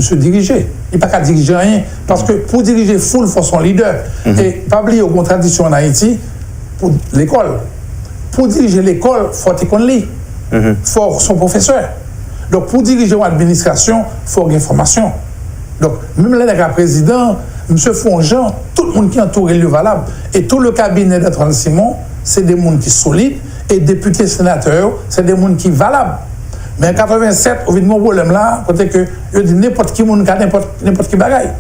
se diriger. Il ne peut pas diriger rien. Parce que pour diriger full, il faut son leader. Et pas oublier aux contradictions en Haïti, pour l'école. Pour diriger l'école, il faut qu'on lit. Il faut son professeur. Donc pour diriger une administration, il faut une formation. Donc même là, le président, M. Fonjean, tout le monde qui entoure le valable. Et tout le cabinet d'Antoine Simon, c'est des gens qui sont solides. Et députés, sénateurs, c'est des gens qui sont valables. Mais en 87, au vu de mon problème là, côté que je dis n'importe qui monde n'importe qui bagaille.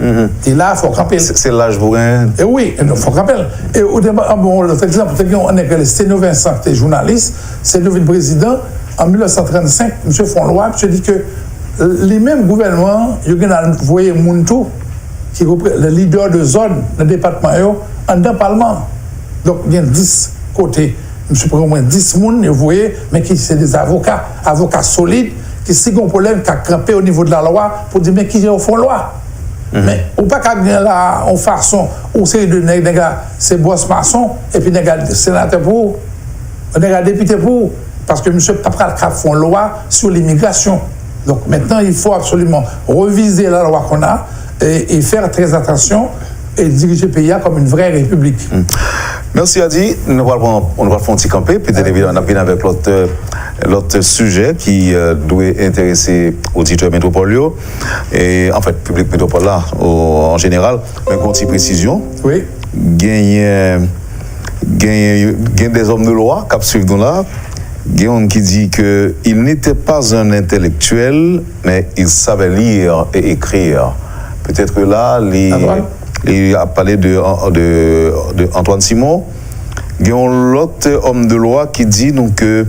Et là, il faut camper. C'est l'âge pour un. Et oui, il faut camper. Et au départ, bon, l'autre exemple, on est que Sténo Vincent, qui était journaliste, c'est devenu président en 1935, M. Fonlois, je dis que les mêmes gouvernements, ils ont envoyé Mountou, qui est le leader de zone, le département, en dans le Parlement. Donc, il y a 10 côtés. Je prends au moins 10 personnes, vous voyez, mais qui sont des avocats solides, qui sont un problème, qui ont campé au niveau de la loi pour dire, mais qui est au fond loi. Mais, ou pas qu'il y a là, en façon, ou c'est de nègres, c'est boss maçon, et puis nègres sénateur pour, nègres député pour, parce que monsieur Papral a fait une loi sur l'immigration. Donc maintenant, il faut absolument reviser la loi qu'on a et faire très attention et diriger le pays comme une vraie république. Merci Adi. On va faire un petit campé, peut-être évidemment on a bien avec l'autre sujet qui doit intéresser auditeurs métropoliaux et en fait public métropole là en général, mais une petite précision. Oui. Gagne des hommes de loi qui suivent là. Guillaume qui dit qu'il n'était pas un intellectuel, mais il savait lire et écrire. Peut-être que là, il a parlé de Antoine Simon. Guillaume, l'autre homme de loi qui dit donc que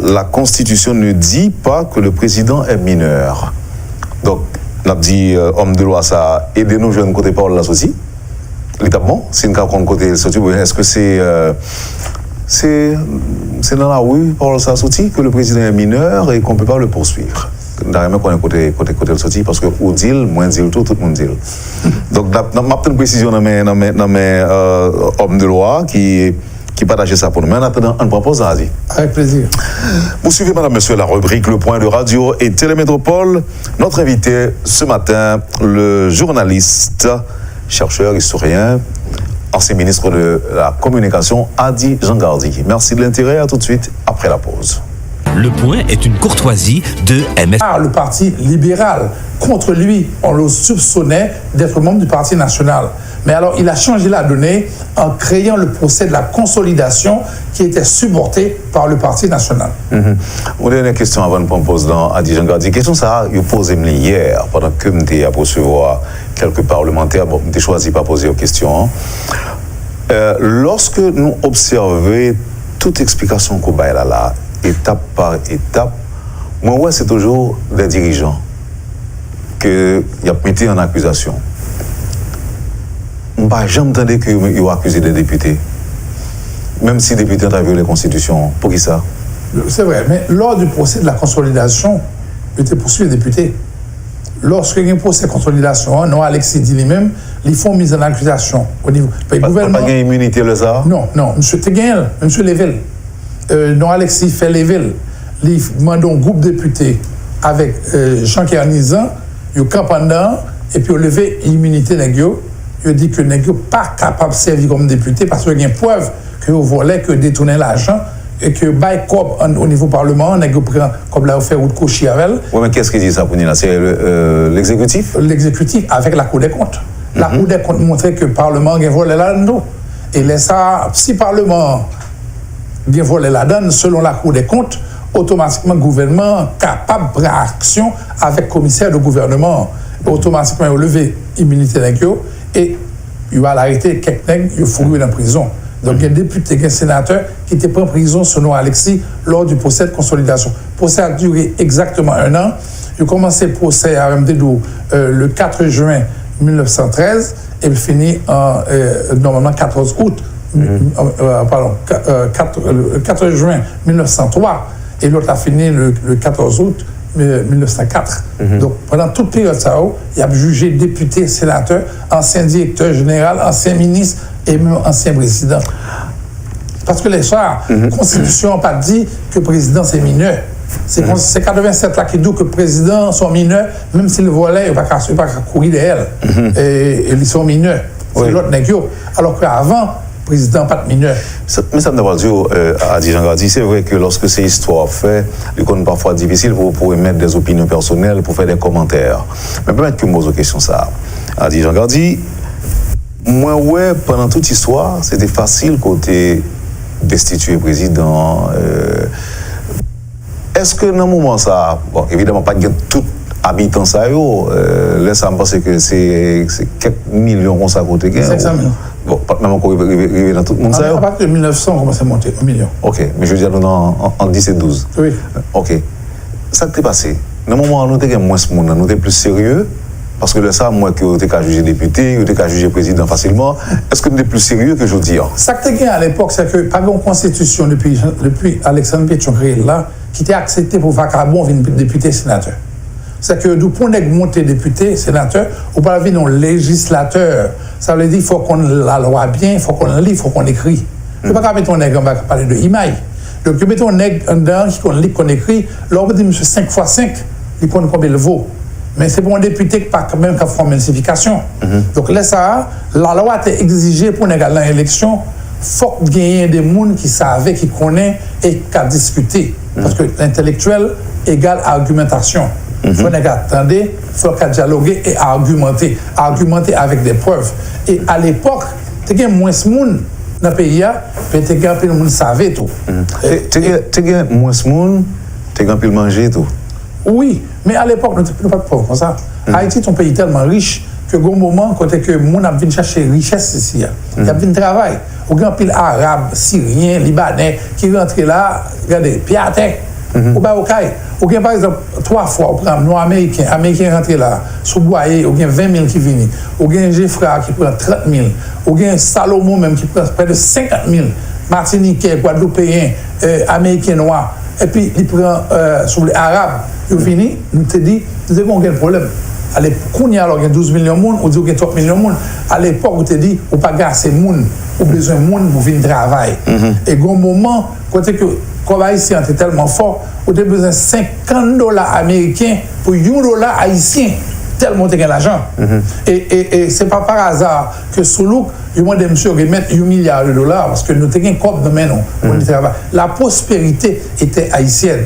la Constitution ne dit pas que le président est mineur. Donc, on a dit homme de loi, ça aide nous jeunes côté parole là aussi. L'établement, c'est une carte côté est-ce que c'est dans la rue, par ça sorti, que le président est mineur et qu'on ne peut pas le poursuivre. D'ailleurs, qu'on est côté le sorti, parce que ou dit, moins dit tout le monde dit. Donc, ma petite précision dans mes hommes de loi qui partagent ça pour nous. Mais en attendant, on propose à Adi. Avec plaisir. Vous suivez, madame, monsieur, la rubrique Le Point de Radio et Télémétropole. Notre invité ce matin, le journaliste, chercheur, historien, ancien ministre de la Communication, Adi Jangardi. Merci de l'intérêt, à tout de suite, après la pause. Le Point est une courtoisie de MS. Le Parti libéral, contre lui, on le soupçonnait d'être membre du Parti national. Mais alors, il a changé la donnée en créant le procès de la consolidation qui était supporté par le Parti national. Une dernière question avant de poser dans Adi Jangardi. Question ça, je posais hier, pendant que je suis à recevoir quelques parlementaires, bon, je n'ai choisi pas poser aux questions. Lorsque nous observons toute explication qu'on va là, étape par étape, moi, c'est toujours des dirigeants qui ont mis en accusation. Je n'ai jamais entendu qu'ils ont accusé des députés. Même si les députés ont violé la Constitution. Pour qui ça? C'est vrai, mais lors du procès de la consolidation, il était poursuivi les députés. Lorsqu'il y a un procès de consolidation, non, Alexis dit lui-même, ils font mise en accusation au niveau du gouvernement. Pas d'immunité, le ça? Non, M. Teguel, M. Léville. Non, Alexis fait Léville. Il demande un groupe de députés avec Jean Kernizan, il camp pendant, et puis il levé l'immunité Négio. Il dit que Négio n'est pas capable de servir comme député parce qu'il y a une preuve que vous voulez que détourner l'argent et que bail cop au niveau parlement, Négio prend comme l'a fait route coucher avec elle. Oui, mais qu'est-ce qu'il dit ça pour nous là? C'est l'exécutif? L'exécutif avec la Cour des comptes. La Cour des comptes montrait que le Parlement a volé là-dedans. Et ça, si le Parlement a volé là-dedans, selon la Cour des comptes, automatiquement, le gouvernement est capable de prendre action avec le commissaire de gouvernement. Automatiquement, il a levé l'immunité et il va l'arrêter quelqu'un, il faut lui dans la prison. Donc, il y a un député, un sénateur qui était pris en prison selon Alexis lors du procès de consolidation. Le procès a duré exactement 1 an. Il a commencé le procès à MDDO le 4 juin 1913 et il finit normalement 14 août. 4 juin 1903 et l'autre a fini le 14 août 1904. Donc, pendant toute période, il y a jugé député, sénateur, ancien directeur général, ancien ministre et même ancien président. Parce que la Constitution n'a pas dit que le président c'est mineur. C'est 87 là qui dit que le président sont mineurs, même s'il volait, il ne va pas courir derrière. Et ils sont mineurs. C'est l'autre négio. Alors qu'avant, le président n'a pas de mineur. Mais ça me demande à Adi Jangardi, c'est vrai que lorsque ces histoires fait, il est parfois difficile pour émettre des opinions personnelles, pour faire des commentaires. Mais peut-être que je me pose une question ça. Adi Jangardi, moi, ouais, pendant toute histoire, c'était facile côté destituer le président. est-ce que dans le moment ça, bon, évidemment, pas de tout habitant ça, là, ça me pense que c'est quelques millions qu'on s'est côté. 500 000. Bon, pas même encore arrivé dans tout le monde ça. À partir de 1900, on commence à monter 1 million. Ok, mais je veux dire, nous en 17-12. Oui. Ok. Ça t'est passé. Dans le moment où nous avons moins de monde, nous sommes plus sérieux. Parce que là, ça, moi, que tu as jugé député, tu as jugé président facilement, est-ce que tu es plus sérieux que je dis? Ça que tu as à l'époque, c'est que pas une constitution depuis Alexandre Pétion créé là, qui était accepté pour vacabon venir député sénateur. C'est que du point de monter député sénateur, ou pas venir un législateur. Ça veut dire qu'il faut qu'on la loi bien, il faut qu'on lit, il faut qu'on écrit. Je ne peux pas mettre un nègre, on va parler de imaille. Donc, je mets un nègre dedans qui lit, qu'on écrit, là, on dit, monsieur, 5 x 5, il compte combien il vaut. Mais c'est pour un député qui pas quand même qu'à faire une multiplication. Donc là, ça, la loi a exigé pour une élection, il faut gagner des gens qui savaient, qui connaissent et qui ont discuté. Parce que l'intellectuel égale argumentation. Il faut attendre, il faut dialoguer et argumenter. Argumenter avec des preuves. Et à l'époque, il y a moins de monde dans le pays, mais il y a plus de monde qui savait tout. Il y a moins de monde, il y a plus de manger tout. Oui, mais à l'époque, nous n'étions pas de pauvres comme ça. Haïti est un pays tellement riche que, au moment où les gens viennent chercher richesse ici, ils viennent travailler. Il y a un pile arabe, syrien, libanais qui rentrent là, regardez, pied à terre. Ou bien au Caille. Ou bien par exemple, 3 fois, au programme, nous Américains rentrent là, sous boyer, ou bien 20 000 qui viennent. Ou bien Geoffroy qui prend 30 000. Ou bien Salomon même qui prend près de 50 000. Martiniquais, Guadeloupéens, Américains noirs. Et puis, il prend sur les Arabes. Il finit, nous te dit, nous avons un problème. À l'époque, il y a 12 millions de monde, ou il y a 30 millions de monde. À l'époque, on te dit, on pas assez de monde, on a besoin de monde pour venir travailler. Et au moment, quand le travail ici est tellement fort, on a besoin de $50 américains pour $1 haïtien, tellement on a l'argent. Et ce n'est pas par hasard que Soulouk, il demande à monsieur de mettre $1 milliard parce que nous avons un corps de main pour le travail. La prospérité était haïtienne.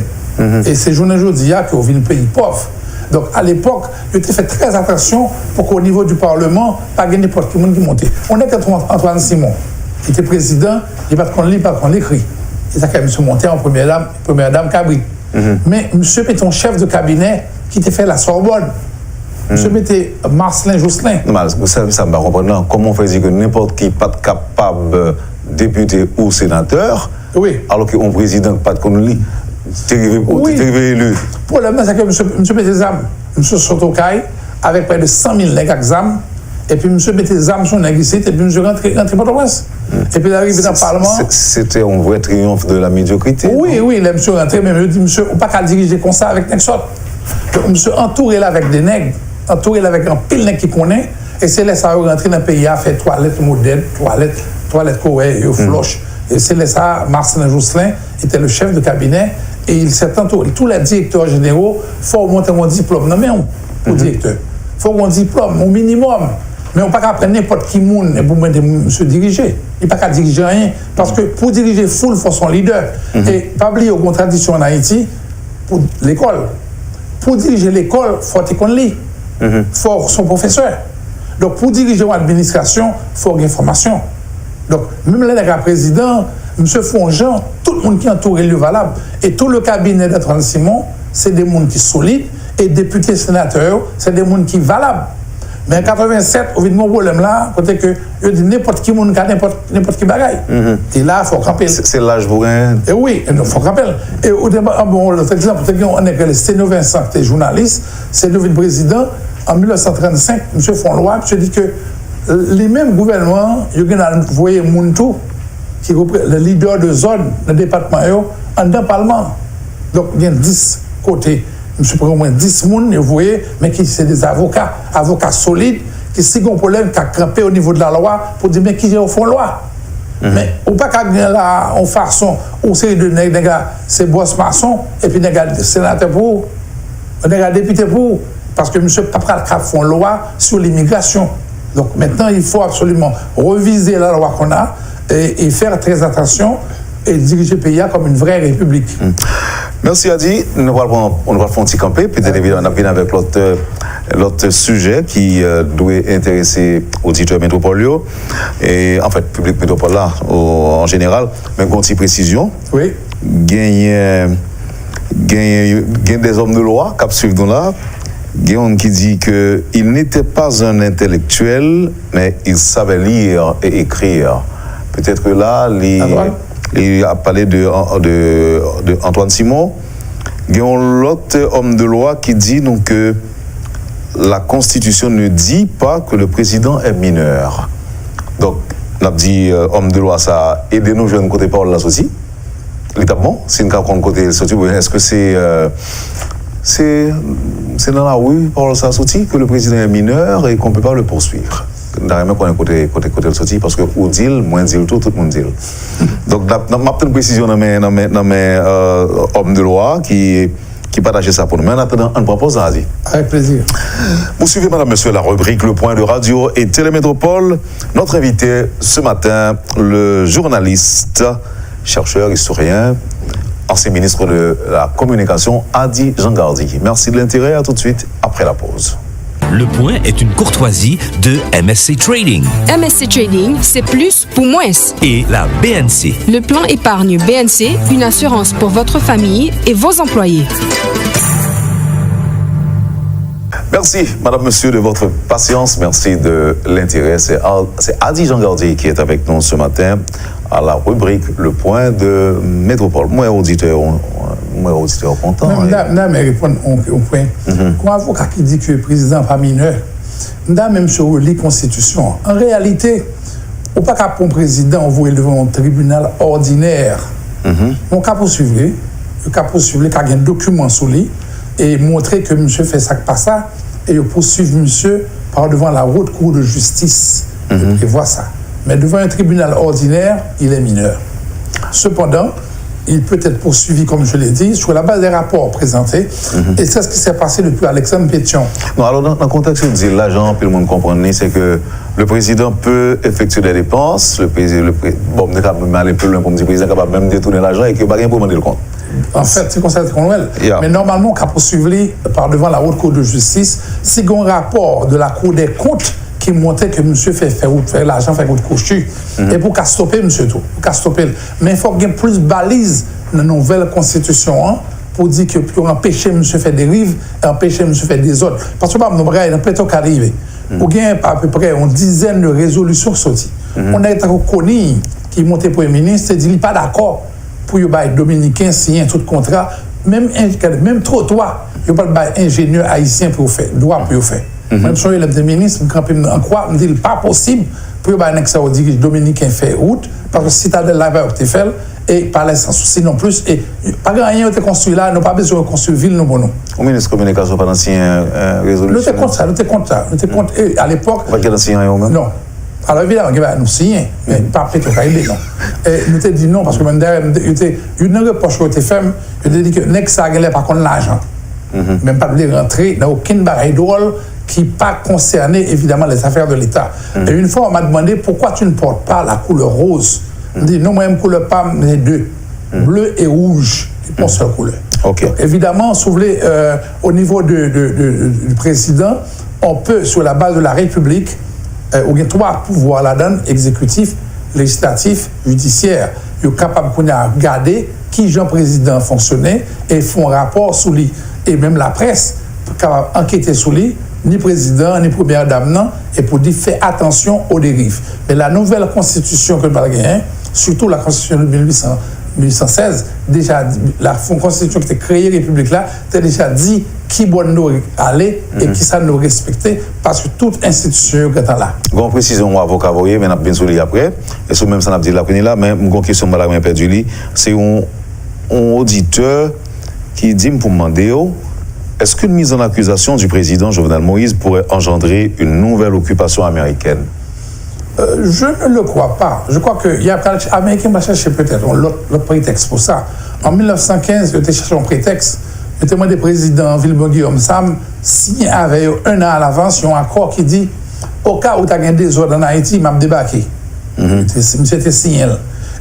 Et c'est aujourd'hui qu'on vit un pays pauvre. Donc à l'époque, il était fait très attention pour qu'au niveau du Parlement, pas n'importe qui monte. On est Antoine Simon, qui était président, il n'y a pas de lit, pas de l'écrit. Il a quand même monté en première dame Cabri. Mais monsieur était un chef de cabinet qui était fait la Sorbonne. Monsieur était Marcelin Jousselin. Ça me va comprendre. Comment on fait dire que n'importe qui n'est pas capable député ou sénateur, alors qu'un président n'a pas de connu. Tu es arrivé élu. Le problème, c'est que monsieur mettait des âmes. Monsieur Sotokai, avec près de 100 000 nègres exam, et puis monsieur mettait des âmes sur les ici, et puis monsieur rentrait Port-au-Prince. Et puis il arrive dans le Parlement. C'était un vrai triomphe de la médiocrité. Oui, là, monsieur rentré, mais je dis, monsieur, on ne peut pas diriger comme ça avec Nexot. Monsieur entouré là avec des nègres, entouré là avec un pile nègre qui connaît, et c'est là ça rentrer dans le pays, à faire toilettes modernes, toilettes Koweï, floche. Et c'est là ça, Marcelin Jousselin était le chef de cabinet. Et il s'est entouré. Tous les directeurs généraux, il faut monter un diplôme. Non, mais pour directeur. Il faut un diplôme, au minimum. Mais on ne peut pas prendre n'importe qui monde pour se diriger. Il ne peut pas diriger rien. Parce que pour diriger full, il faut son leader. Et pas oublier aux contradictions en Haïti, pour l'école. Pour diriger l'école, il faut qu'on lit. Il faut son professeur. Donc pour diriger l'administration, il faut une formation. Donc même le président, M. Fonjean, tout le monde qui entoure le valable. Et tout le cabinet d'Antoine Simon, c'est des gens qui sont solides. Et députés sénateurs, c'est des gens qui sont valables. Mais en 87, au vu de mon problème là, côté que je dis n'importe qui monde n'importe qui bagaille. Et là, il faut camper. C'est l'âge pour un. Et oui, il faut camper. Et au départ, bon, l'autre exemple, on est que Sténo Vincent, qui était journaliste, c'est devenu président en 1935, M. Fonlois, je dis que les mêmes gouvernements, ils ont envoyé Mountou, qui est le leader de zone dans le département, en dans le Parlement. Donc, il y a 10 côtés. Je suis au moins 10 personnes, vous voyez, mais qui sont des avocats solides, qui sont un problème, qui ont crampé au niveau de la loi pour dire, mais qui est au fond de la loi. Mais on ne peut pas gagner là en farçon, ou série de nègres, c'est boss maçon, et puis nègres sénateur pour, nègres député pour, parce que M. Papral font loi sur l'immigration. Donc maintenant, il faut absolument reviser la loi qu'on a et faire très attention et diriger le pays comme une vraie république. Merci Adi. On va faire un petit campé, peut-être évidemment on a bien avec l'autre sujet qui doit intéresser auditeurs métropoliaux et en fait public métropole là en général, mais une petite précision. Oui. Gagner il y a des hommes de loi qui suivent là. Il y a un qui dit qu'il n'était pas un intellectuel, mais il savait lire et écrire. Peut-être que là, il a parlé de Antoine Simon. Il y a l'autre homme de loi qui dit donc que la Constitution ne dit pas que le président est mineur. Donc, on a dit, homme de loi, ça aide nos jeunes côté parole là aussi. L'établement, c'est une carte côté sorti. Est-ce que c'est dans la rue, parole ça sorti, que le président est mineur et qu'on ne peut pas le poursuivre? D'ailleurs, qu'on est côté le sorti, parce que ou dit, moins dit tout le monde dit. Donc, on a une précision dans mes hommes de loi qui partagent ça pour nous. Mais en attendant, on propose ça. Avec plaisir. Vous suivez, madame, monsieur, la rubrique Le Point de Radio et Télémétropole. Notre invité ce matin, le journaliste, chercheur, historien, ancien ministre de la Communication, Adi Jangardi. Merci de l'intérêt. À tout de suite après la pause. Le Point est une courtoisie de MSC Trading. MSC Trading, c'est plus pour moins. Et la BNC. Le plan épargne BNC, une assurance pour votre famille et vos employés. Merci, madame, monsieur, de votre patience. Merci de l'intérêt. C'est Adi Jangardi qui est avec nous ce matin à la rubrique Le Point de Métropole. Moi, auditeur content. Madame, répond au point. Quand un avocat qui dit que le président n'est pas mineur, madame, même sur la Constitution, en réalité, on ne peut pas pour un président envoyer devant un tribunal ordinaire. On peut poursuivre, il y a un document sur lui et montrer que monsieur fait ça, pas ça, et il poursuivre monsieur par devant la haute cour de justice. Et voir ça. Mais devant un tribunal ordinaire, il est mineur. Cependant, il peut être poursuivi, comme je l'ai dit, sur la base des rapports présentés. Et c'est ce qui s'est passé depuis Alexandre Pétion. Non, alors, dans le contexte où dit l'agent, puis le monde comprend, c'est que le président peut effectuer des dépenses, bon, on est capable d'aller plus loin pour me dire que le président est capable même de détourner l'argent et qu'il n'y a pas rien pour demander le compte. En fait, c'est comme ça qu'on le Mais normalement, on peut poursuivre par devant la haute cour de justice. Si il y a un rapport de la cour des comptes qui montrait que monsieur fait l'argent, fait route couchu, et pour qu'à stopper monsieur tout, mais il faut qu'il y ait plus de balises dans la nouvelle constitution pour dire que pour empêcher monsieur faire des dérive et empêcher monsieur faire des autres. Parce que nous avons un plateau qui arrive. Ou bien à peu près une dizaine de résolutions sorties. On a été reconnu qui montait pour le ministre et dit qu'il n'est pas d'accord pour les Dominicains signer tout contrat, même trottoir, il n'y a pas d'ingénieur haïtien pour faire, droit pour faire. Même si le ministre, en croit, me dit pas possible pour que les Dominicains fait route, parce que si tu as de la va fait et par les sans souci non plus, et pas grand rien été construit là, nous pas besoin de construire ville nous pour nous. Au ministre de la Communication, pas d'ancien résolution. Nous étions contre ça. Et à l'époque. Pas qu'il y a d'ancien même? Non. Alors évidemment, il va nous signer, mais pas Pétrocaïdé, non. Et nous t'ai dit non, parce que même derrière, une reproche qui a été faite, je t'ai dit que Nexa n'a pas contre l'argent. Même pas de rentrer dans aucune baraille drôle qui n'est pas concerné évidemment les affaires de l'État. Et une fois, on m'a demandé pourquoi tu ne portes pas la couleur rose. On dit non, moi, je ne couleur pas les deux, bleu et rouge, c'est une seule couleur. Okay. Donc, évidemment, si vous voulez, au niveau du président, on peut, sur la base de la République, il y a trois pouvoirs là-dedans, exécutif, législatif, judiciaire. Il est capable de regarder qui Jean-Président fonctionnait et font rapport sur lui. Et même la presse capable d'enquêter sur lui, ni président, ni première dame, non, et pour dire fais attention aux dérives. Mais la nouvelle constitution que nous avons gagnée, surtout la constitution de 1816, déjà, la constitution qui a créé la République là, a déjà dit qui doit nous aller et qui ça nous respecter, parce que toute institution qui est là. Bon, précision, mon avocat, vous voyez, mais on a bien souligné après, et ce même ça n'a pas dit là, mais une question que j'ai perdu, c'est un auditeur qui dit pour me demander, est-ce qu'une mise en accusation du président Jovenel Moïse pourrait engendrer une nouvelle occupation américaine? Je ne le crois pas. Je crois qu'il y a des Américains qui cherchent peut-être l'autre prétexte pour ça. En 1915, ils ont cherché un prétexte. Le témoin des présidents Villemot Guillaume Sam signé avec un an à l'avance un accord qui dit au cas où tu as gagné des ordres en Haïti, il m'a débarqué. Monsieur était signé.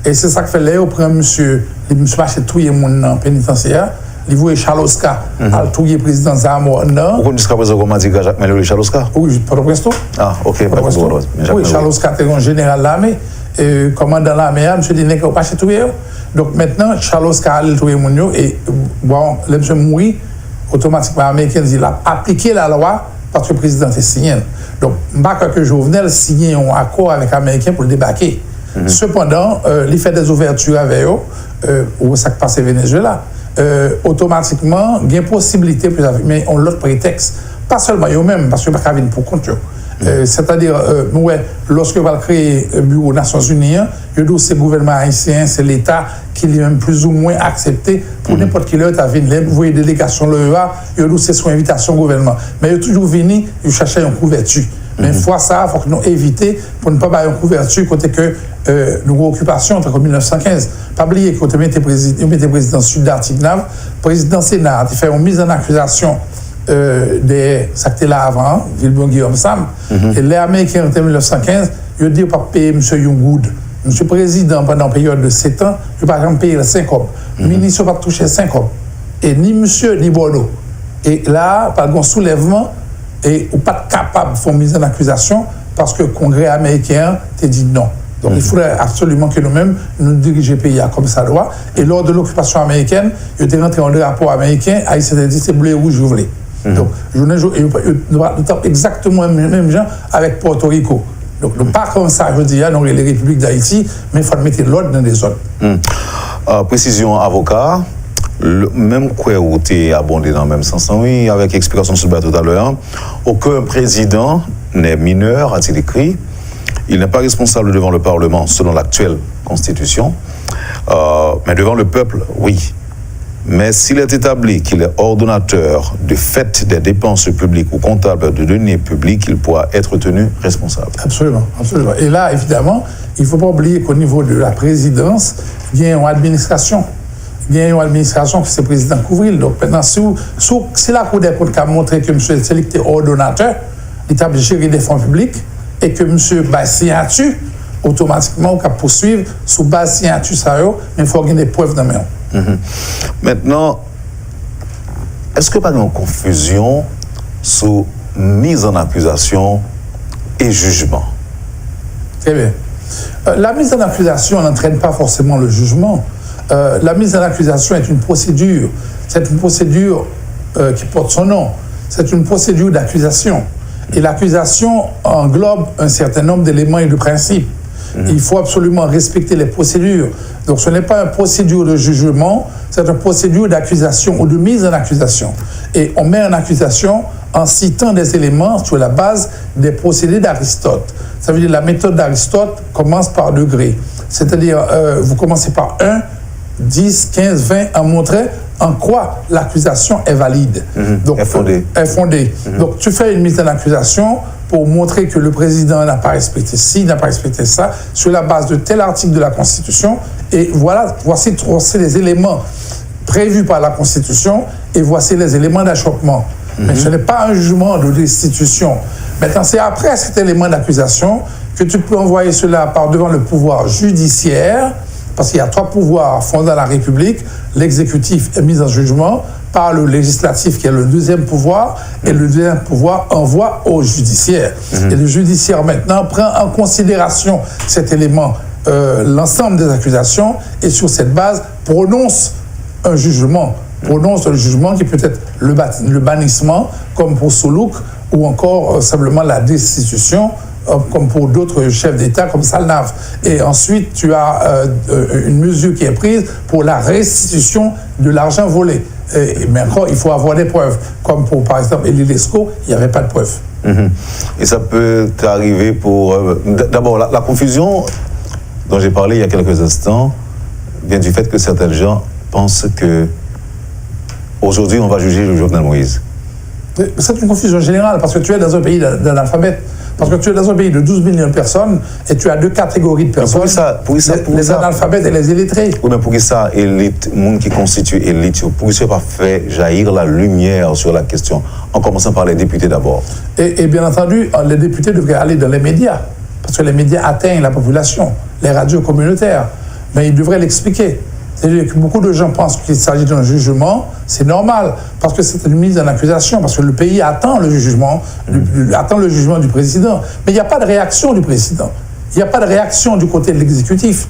Et c'est ça que fait là, au premier monsieur marché tout le monde dans le pénitentiaire. Il voulait Chaloska, à tout le président Zamor. Pourquoi jusqu'à présent, comment dit Jacques Mello Chaloska? Oui, pas de presto. Ah, ok, pas de presto. Oui, Chaloska était un général de l'armée, commandant de l'armée, monsieur dit, n'est-ce pas chez tout le monde? Donc maintenant, Charles Carl Touremounio, et bon, le monsieur mourit, automatiquement, l'Américain dit, il a appliqué la loi parce que le président est signé. Donc, je ne sais pas que Jovenel signe un accord avec l'Américain pour le débarquer. Cependant, il fait des ouvertures avec eux, où ça passe au Venezuela. Automatiquement, il y a une possibilité, mais on l'autre prétexte. Pas seulement eux-mêmes, parce que pas venir pour compte. C'est-à-dire, lorsque va créer le bureau des Nations Unies, c'est le gouvernement haïtien, c'est l'État qui est même plus ou moins accepté pour n'importe qui l'autre à venir. Vous voyez, délégation l'EA, c'est son invitation au gouvernement. Mais il est toujours venu, il cherchait une couverture. Mais une fois ça, il faut que nous éviter pour ne pas avoir une couverture côté que nous avons occupation entre 1915. Pas oublier que quand il était président sud d'Artignav, président Sénat, il fait une mise en accusation des actes là avant, Vilbon Guillaume Sam. Et les Américains en 1915, ils ont dit pas payer M. Youngwood. M. Président, pendant une période de 7 ans, il n'a pas payé les 5 hommes. Le ministre n'a pas touché 5 hommes. Et ni M. ni Bordeaux. Et là, par un soulèvement, et ou pas capable de faire une mise en accusation parce que le Congrès américain t'a dit non. Donc il faudrait absolument que nous-mêmes nous dirigions le pays comme ça doit. Et lors de l'occupation américaine, il était rentré en rapport américain, il s'était dit c'est bleu et rouge, je voulais. Donc nous sommes exactement les mêmes gens avec Porto Rico. Donc pas comme ça, je dis, nous les républiques d'Haïti, mais il faut mettre l'ordre dans les zones. Précision avocat. Le même quoi où tu es abondé dans le même sens, oui, avec explication sur le tout à l'heure, aucun président n'est mineur, a-t-il écrit. Il n'est pas responsable devant le Parlement selon l'actuelle Constitution, mais devant le peuple, oui. Mais s'il est établi qu'il est ordonnateur de fait des dépenses publiques ou comptable de deniers publics, il pourra être tenu responsable. Absolument, absolument. Et là, évidemment, il ne faut pas oublier qu'au niveau de la présidence, il y a une administration. Il y a une administration qui c'est le président couvrir. Donc maintenant, si la Cour des comptes a montré que M. Selik était ordonnateur, il a géré des fonds publics et que M. signature, automatiquement, on peut poursuivre sous base signature, mais il faut qu'il y ait des preuves dans le main. Maintenant, est-ce que pas une confusion sur mise en accusation et jugement? Très bien. La mise en accusation n'entraîne pas forcément le jugement. La mise en accusation est une procédure. C'est une procédure qui porte son nom. C'est une procédure d'accusation. Et l'accusation englobe un certain nombre d'éléments et de principes. Il faut absolument respecter les procédures. Donc ce n'est pas une procédure de jugement, c'est une procédure d'accusation ou de mise en accusation. Et on met en accusation en citant des éléments sur la base des procédés d'Aristote. Ça veut dire que la méthode d'Aristote commence par degrés. C'est-à-dire, vous commencez par 1, 10, 15, 20, en montrant en quoi l'accusation est valide. Donc, est fondée. Donc, tu fais une mise en accusation pour montrer que le président n'a pas respecté ci, n'a pas respecté ça, sur la base de tel article de la Constitution. Et voilà, voici les éléments prévus par la Constitution et voici les éléments d'achoppement. Mais ce n'est pas un jugement de destitution. Maintenant, c'est après cet élément d'accusation que tu peux envoyer cela par devant le pouvoir judiciaire, parce qu'il y a 3 pouvoirs fondant la République. L'exécutif est mis en jugement par le législatif, qui est le deuxième pouvoir, et le deuxième pouvoir envoie au judiciaire. Et le judiciaire, maintenant, prend en considération cet élément, l'ensemble des accusations, et sur cette base, prononce un jugement. Prononce un jugement qui peut être le bannissement, comme pour Soulouk, ou encore simplement la destitution, comme pour d'autres chefs d'État, comme Salnave. Et ensuite, tu as une mesure qui est prise pour la restitution de l'argent volé. Mais encore, il faut avoir des preuves. Comme pour, par exemple, Elie Lescaut, il n'y avait pas de preuves. Et ça peut arriver pour... D'abord, la confusion dont j'ai parlé il y a quelques instants vient du fait que certains gens pensent que aujourd'hui, on va juger le Jovenel Moïse. C'est une confusion générale, parce que tu es dans un pays d'analphabètes. Parce que tu es dans un pays de 12 millions de personnes et tu as 2 catégories de personnes, les analphabètes et les illettrés. Oui, mais pour que ça, élite, le monde qui constitue élite, pour que ça pas fait jaillir la lumière sur la question, en commençant par les députés d'abord. Et bien entendu, les députés devraient aller dans les médias, parce que les médias atteignent la population, les radios communautaires, mais ils devraient l'expliquer. C'est-à-dire que beaucoup de gens pensent qu'il s'agit d'un jugement, c'est normal, parce que c'est une mise en accusation, parce que le pays attend le jugement, attend le jugement du président. Mais il n'y a pas de réaction du président. il n'y a pas de réaction du côté de l'exécutif.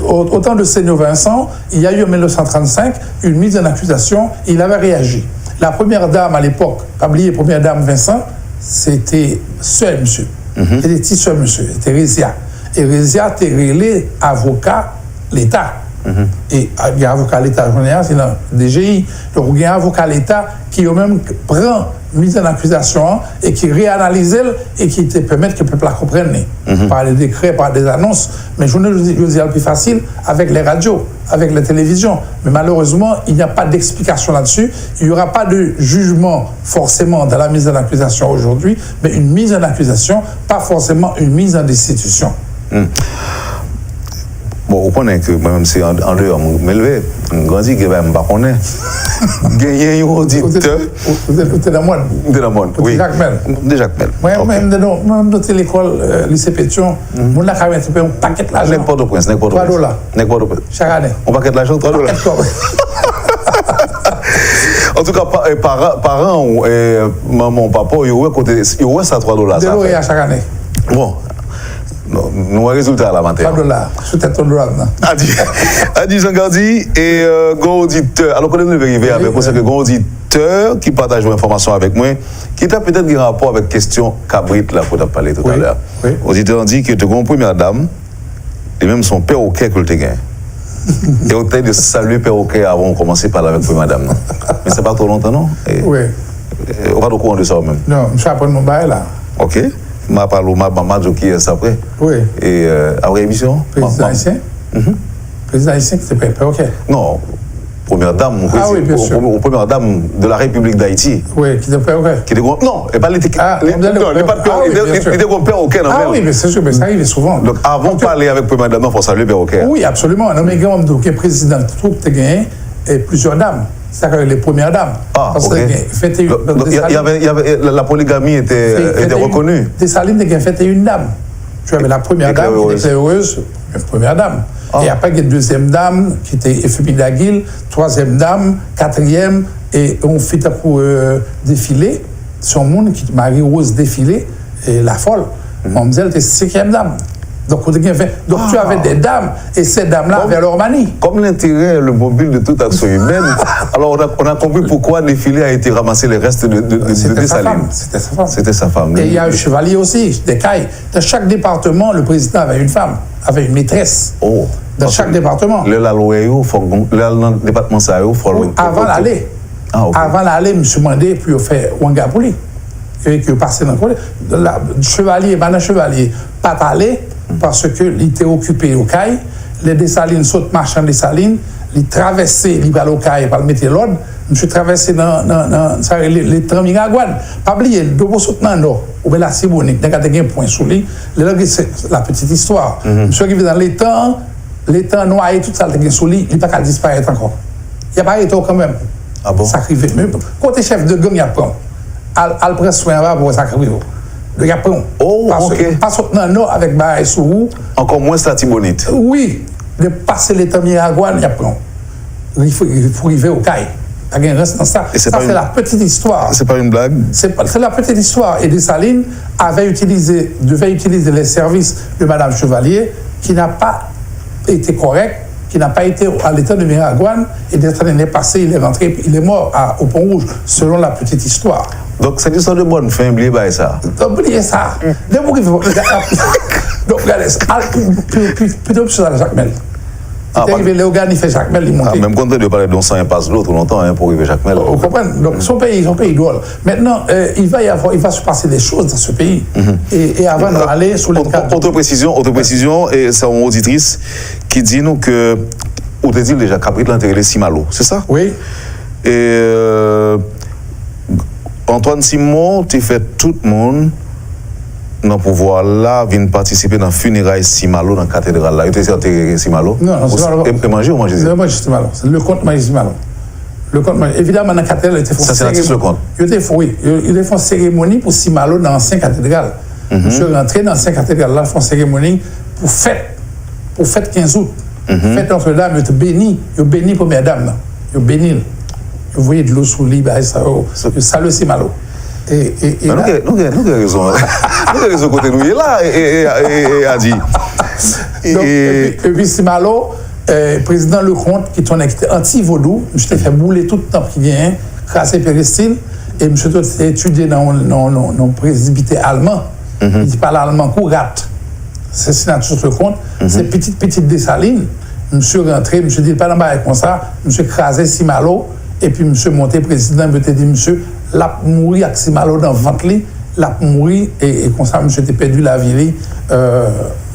Au temps de Seigneur Vincent, il y a eu en 1935 une mise en accusation, il avait réagi. La première dame à l'époque, pas oublier, première dame Vincent, c'était seul monsieur. Elle était seul monsieur, c'était Rézia. Et Rézia était relé avocat l'État. Et il y a un avocat l'État, c'est dans DGI. Donc il y a un avocat l'État qui même prend mise en accusation et qui réanalyse et qui te permet que le peuple la comprenne par les décrets, par des annonces. Mais je dis le plus facile avec les radios, avec les télévisions. Mais malheureusement, il n'y a pas d'explication là-dessus. Il n'y aura pas de jugement forcément dans la mise en accusation aujourd'hui, mais une mise en accusation, pas forcément une mise en destitution. Bon, vous connaissez que moi-même, c'est en dehors, je me lève, je me grandis, je ne sais pas. Gagner un auditeur. Vous êtes dans le monde. De la monde, oui. Jacques Mel. De Jacques Mel. Moi-même, dans l'école, lycée Pétion, on a quand même un paquet d'argent. N'importe Prince, n'importe Prince. 3 dollars. N'importe Prince. Chaque année. Un paquet d'argent, 3 dollars. En tout cas, parents, maman, papa, ils ont ça 3 dollars. De l'OEA chaque année. Bon. Nous avons un résultat à la matin. 3 dollars. C'était ton dollar. Adi Jean-Gardi et grand auditeur. Alors, quand nous devons arriver avec vous, c'est que grand auditeur qui partage l'information avec moi, qui a peut-être un rapport avec la question Cabrit, là, qu'on a parlé tout à l'heure. Auditeur dit que tu as une première dame, et même son perroquet que tu as gagné. Et on t'a de saluer perroquet avant de commencer par avec première dame. Mais c'est pas trop longtemps, non? Oui. On va au courant de ça même. Non, je suis à mon bail là. Ok. Ma parole, ma joue qui est après. Oui. Et après l'émission. Président haïtien. Président haïtien, c'est pas perroquet. Non. Première dame, oui, bien sûr. Première dame de la République d'Haïti. Oui, qui était perroquet. Non, et pas les non, il n'est pas de perroquet. Il était comme perroquet. Ah oui, mais c'est sûr, mais ça arrive souvent. Donc avant de parler avec première dame, il faut saluer perroquet. Oui, absolument. Non, mais quand on est président, tout est gagné, et plusieurs dames. C'est-à-dire les premières dames. Ah, parce ok. La polygamie était reconnue. Dessalines a fait une dame. Tu avais la première dame qui était heureuse, la première dame. Ah. Et après, il y a une deuxième dame qui était Euphémie Daguil, troisième dame, quatrième, et on fit pour défiler. Son monde qui Marie-Rose défilé, et la folle. On me disait, elle était cinquième dame. Donc, tu avais des dames, et ces dames-là avaient leur manie. Comme l'intérêt, le mobile de toute action humaine, alors on a compris pourquoi défilé a été ramassé les restes de Dessalines. C'était sa femme. C'était sa femme. Et il y a un chevalier aussi, des cailles. Dans chaque département, le président avait une femme, avait une maîtresse. Oh. Dans chaque département. Le département ça il faut. Oui, avant l'aller. Ah, okay. Avant l'aller, je me suis demandé pour faire Wanga pour lui. Et que passer dans le chevalier, madame chevalier, pas aller. Parce qu'il était occupé au caille, les Dessalines sautent marchand Dessalines, ils traversaient, ils allaient au caille pour mettre l'ordre, je suis traversé dans les trains Miragouane. Pas oublier, le double saut dans l'eau, ou bien la Sibonique, il y a un point sous lui, c'est la petite histoire. Monsieur qui vit dans les temps noirs, tout ça, il y a sous lui, il n'a pas qu'à disparaître encore. Il n'y a pas été quand même. Ah bon? Sacrifié. Mais quand tu es chef de gang, il y a pas. Al prend soin pour sacrifier. Le Japon. Oh, ok. Pas soutenant non avec Baye Sourou. Encore moins Statibonite. Oui. De passer les temps Miragouane, Japon. Il faut arriver au caille. Il y a un reste dans ça. Ça, c'est la petite histoire. C'est pas une blague? C'est la petite histoire. Et Dessalines devait utiliser les services de Madame Chevalier, qui n'a pas été correct, qui n'a pas été à l'état de Miragouane. Et Dessalines est passé, il est rentré, il est mort au Pont-Rouge, selon la petite histoire. Donc, c'est une histoire de bonne fin, oubliez pas ça. Oubliez ça. Donc, regardez, plutôt que ça, Jacques Mel. C'est arrivé, Léogane, il fait Jacques Mel, il monte. Même quand on de parler d'un sang, il passe l'autre longtemps pour arriver Jacques Mel. Vous comprenez? Donc, son pays drôle. Maintenant, il va se passer des choses dans ce pays. Et avant d'aller sur les cadres. Autre précision, et c'est une auditrice qui dit nous que, ou te dit déjà, Cabrit l'intérêt Simalo, c'est ça? Oui. Et Antoine Simon, tu fais tout le monde dans le pouvoir là, vient participer dans le funérailles Simalo dans la cathédrale là. Tu es enterré Simalo? Non, Simalo. Et manger ou manger? Non, manger Simalo. C'est le comte manger Simalo. Le comte manger. Évidemment, dans la cathédrale, il ça, c'est l'artiste le comte. Oui, ils font cérémonie pour Simalo dans l'ancienne cathédrale. Je suis rentré dans l'ancienne cathédrale là, ils font cérémonie pour fête 15 août. Fête Notre-Dame, ils béni première dame. Ils béni. Vous voyez de l'eau sous l'île, ça salue Simalo. Nous avons raison. Nous avons raison côté nous. Il est là et a dit. Et puis Simalo, président Lecomte, qui était anti-vaudou, je t'ai fait bouler tout le temps qui vient, crasser Péristyle, et je t'ai étudié dans le presbyté allemand. Il parle allemand courat. C'est signature sur Lecomte. C'est petite Dessalines. Monsieur rentré, monsieur dit pas dans le comme ça, monsieur crasé Simalo, et puis monsieur monté président, il m'a dit, monsieur, l'a mouru avec Simalo dans le ventre, l'a mouru, et comme ça, monsieur a perdu la vie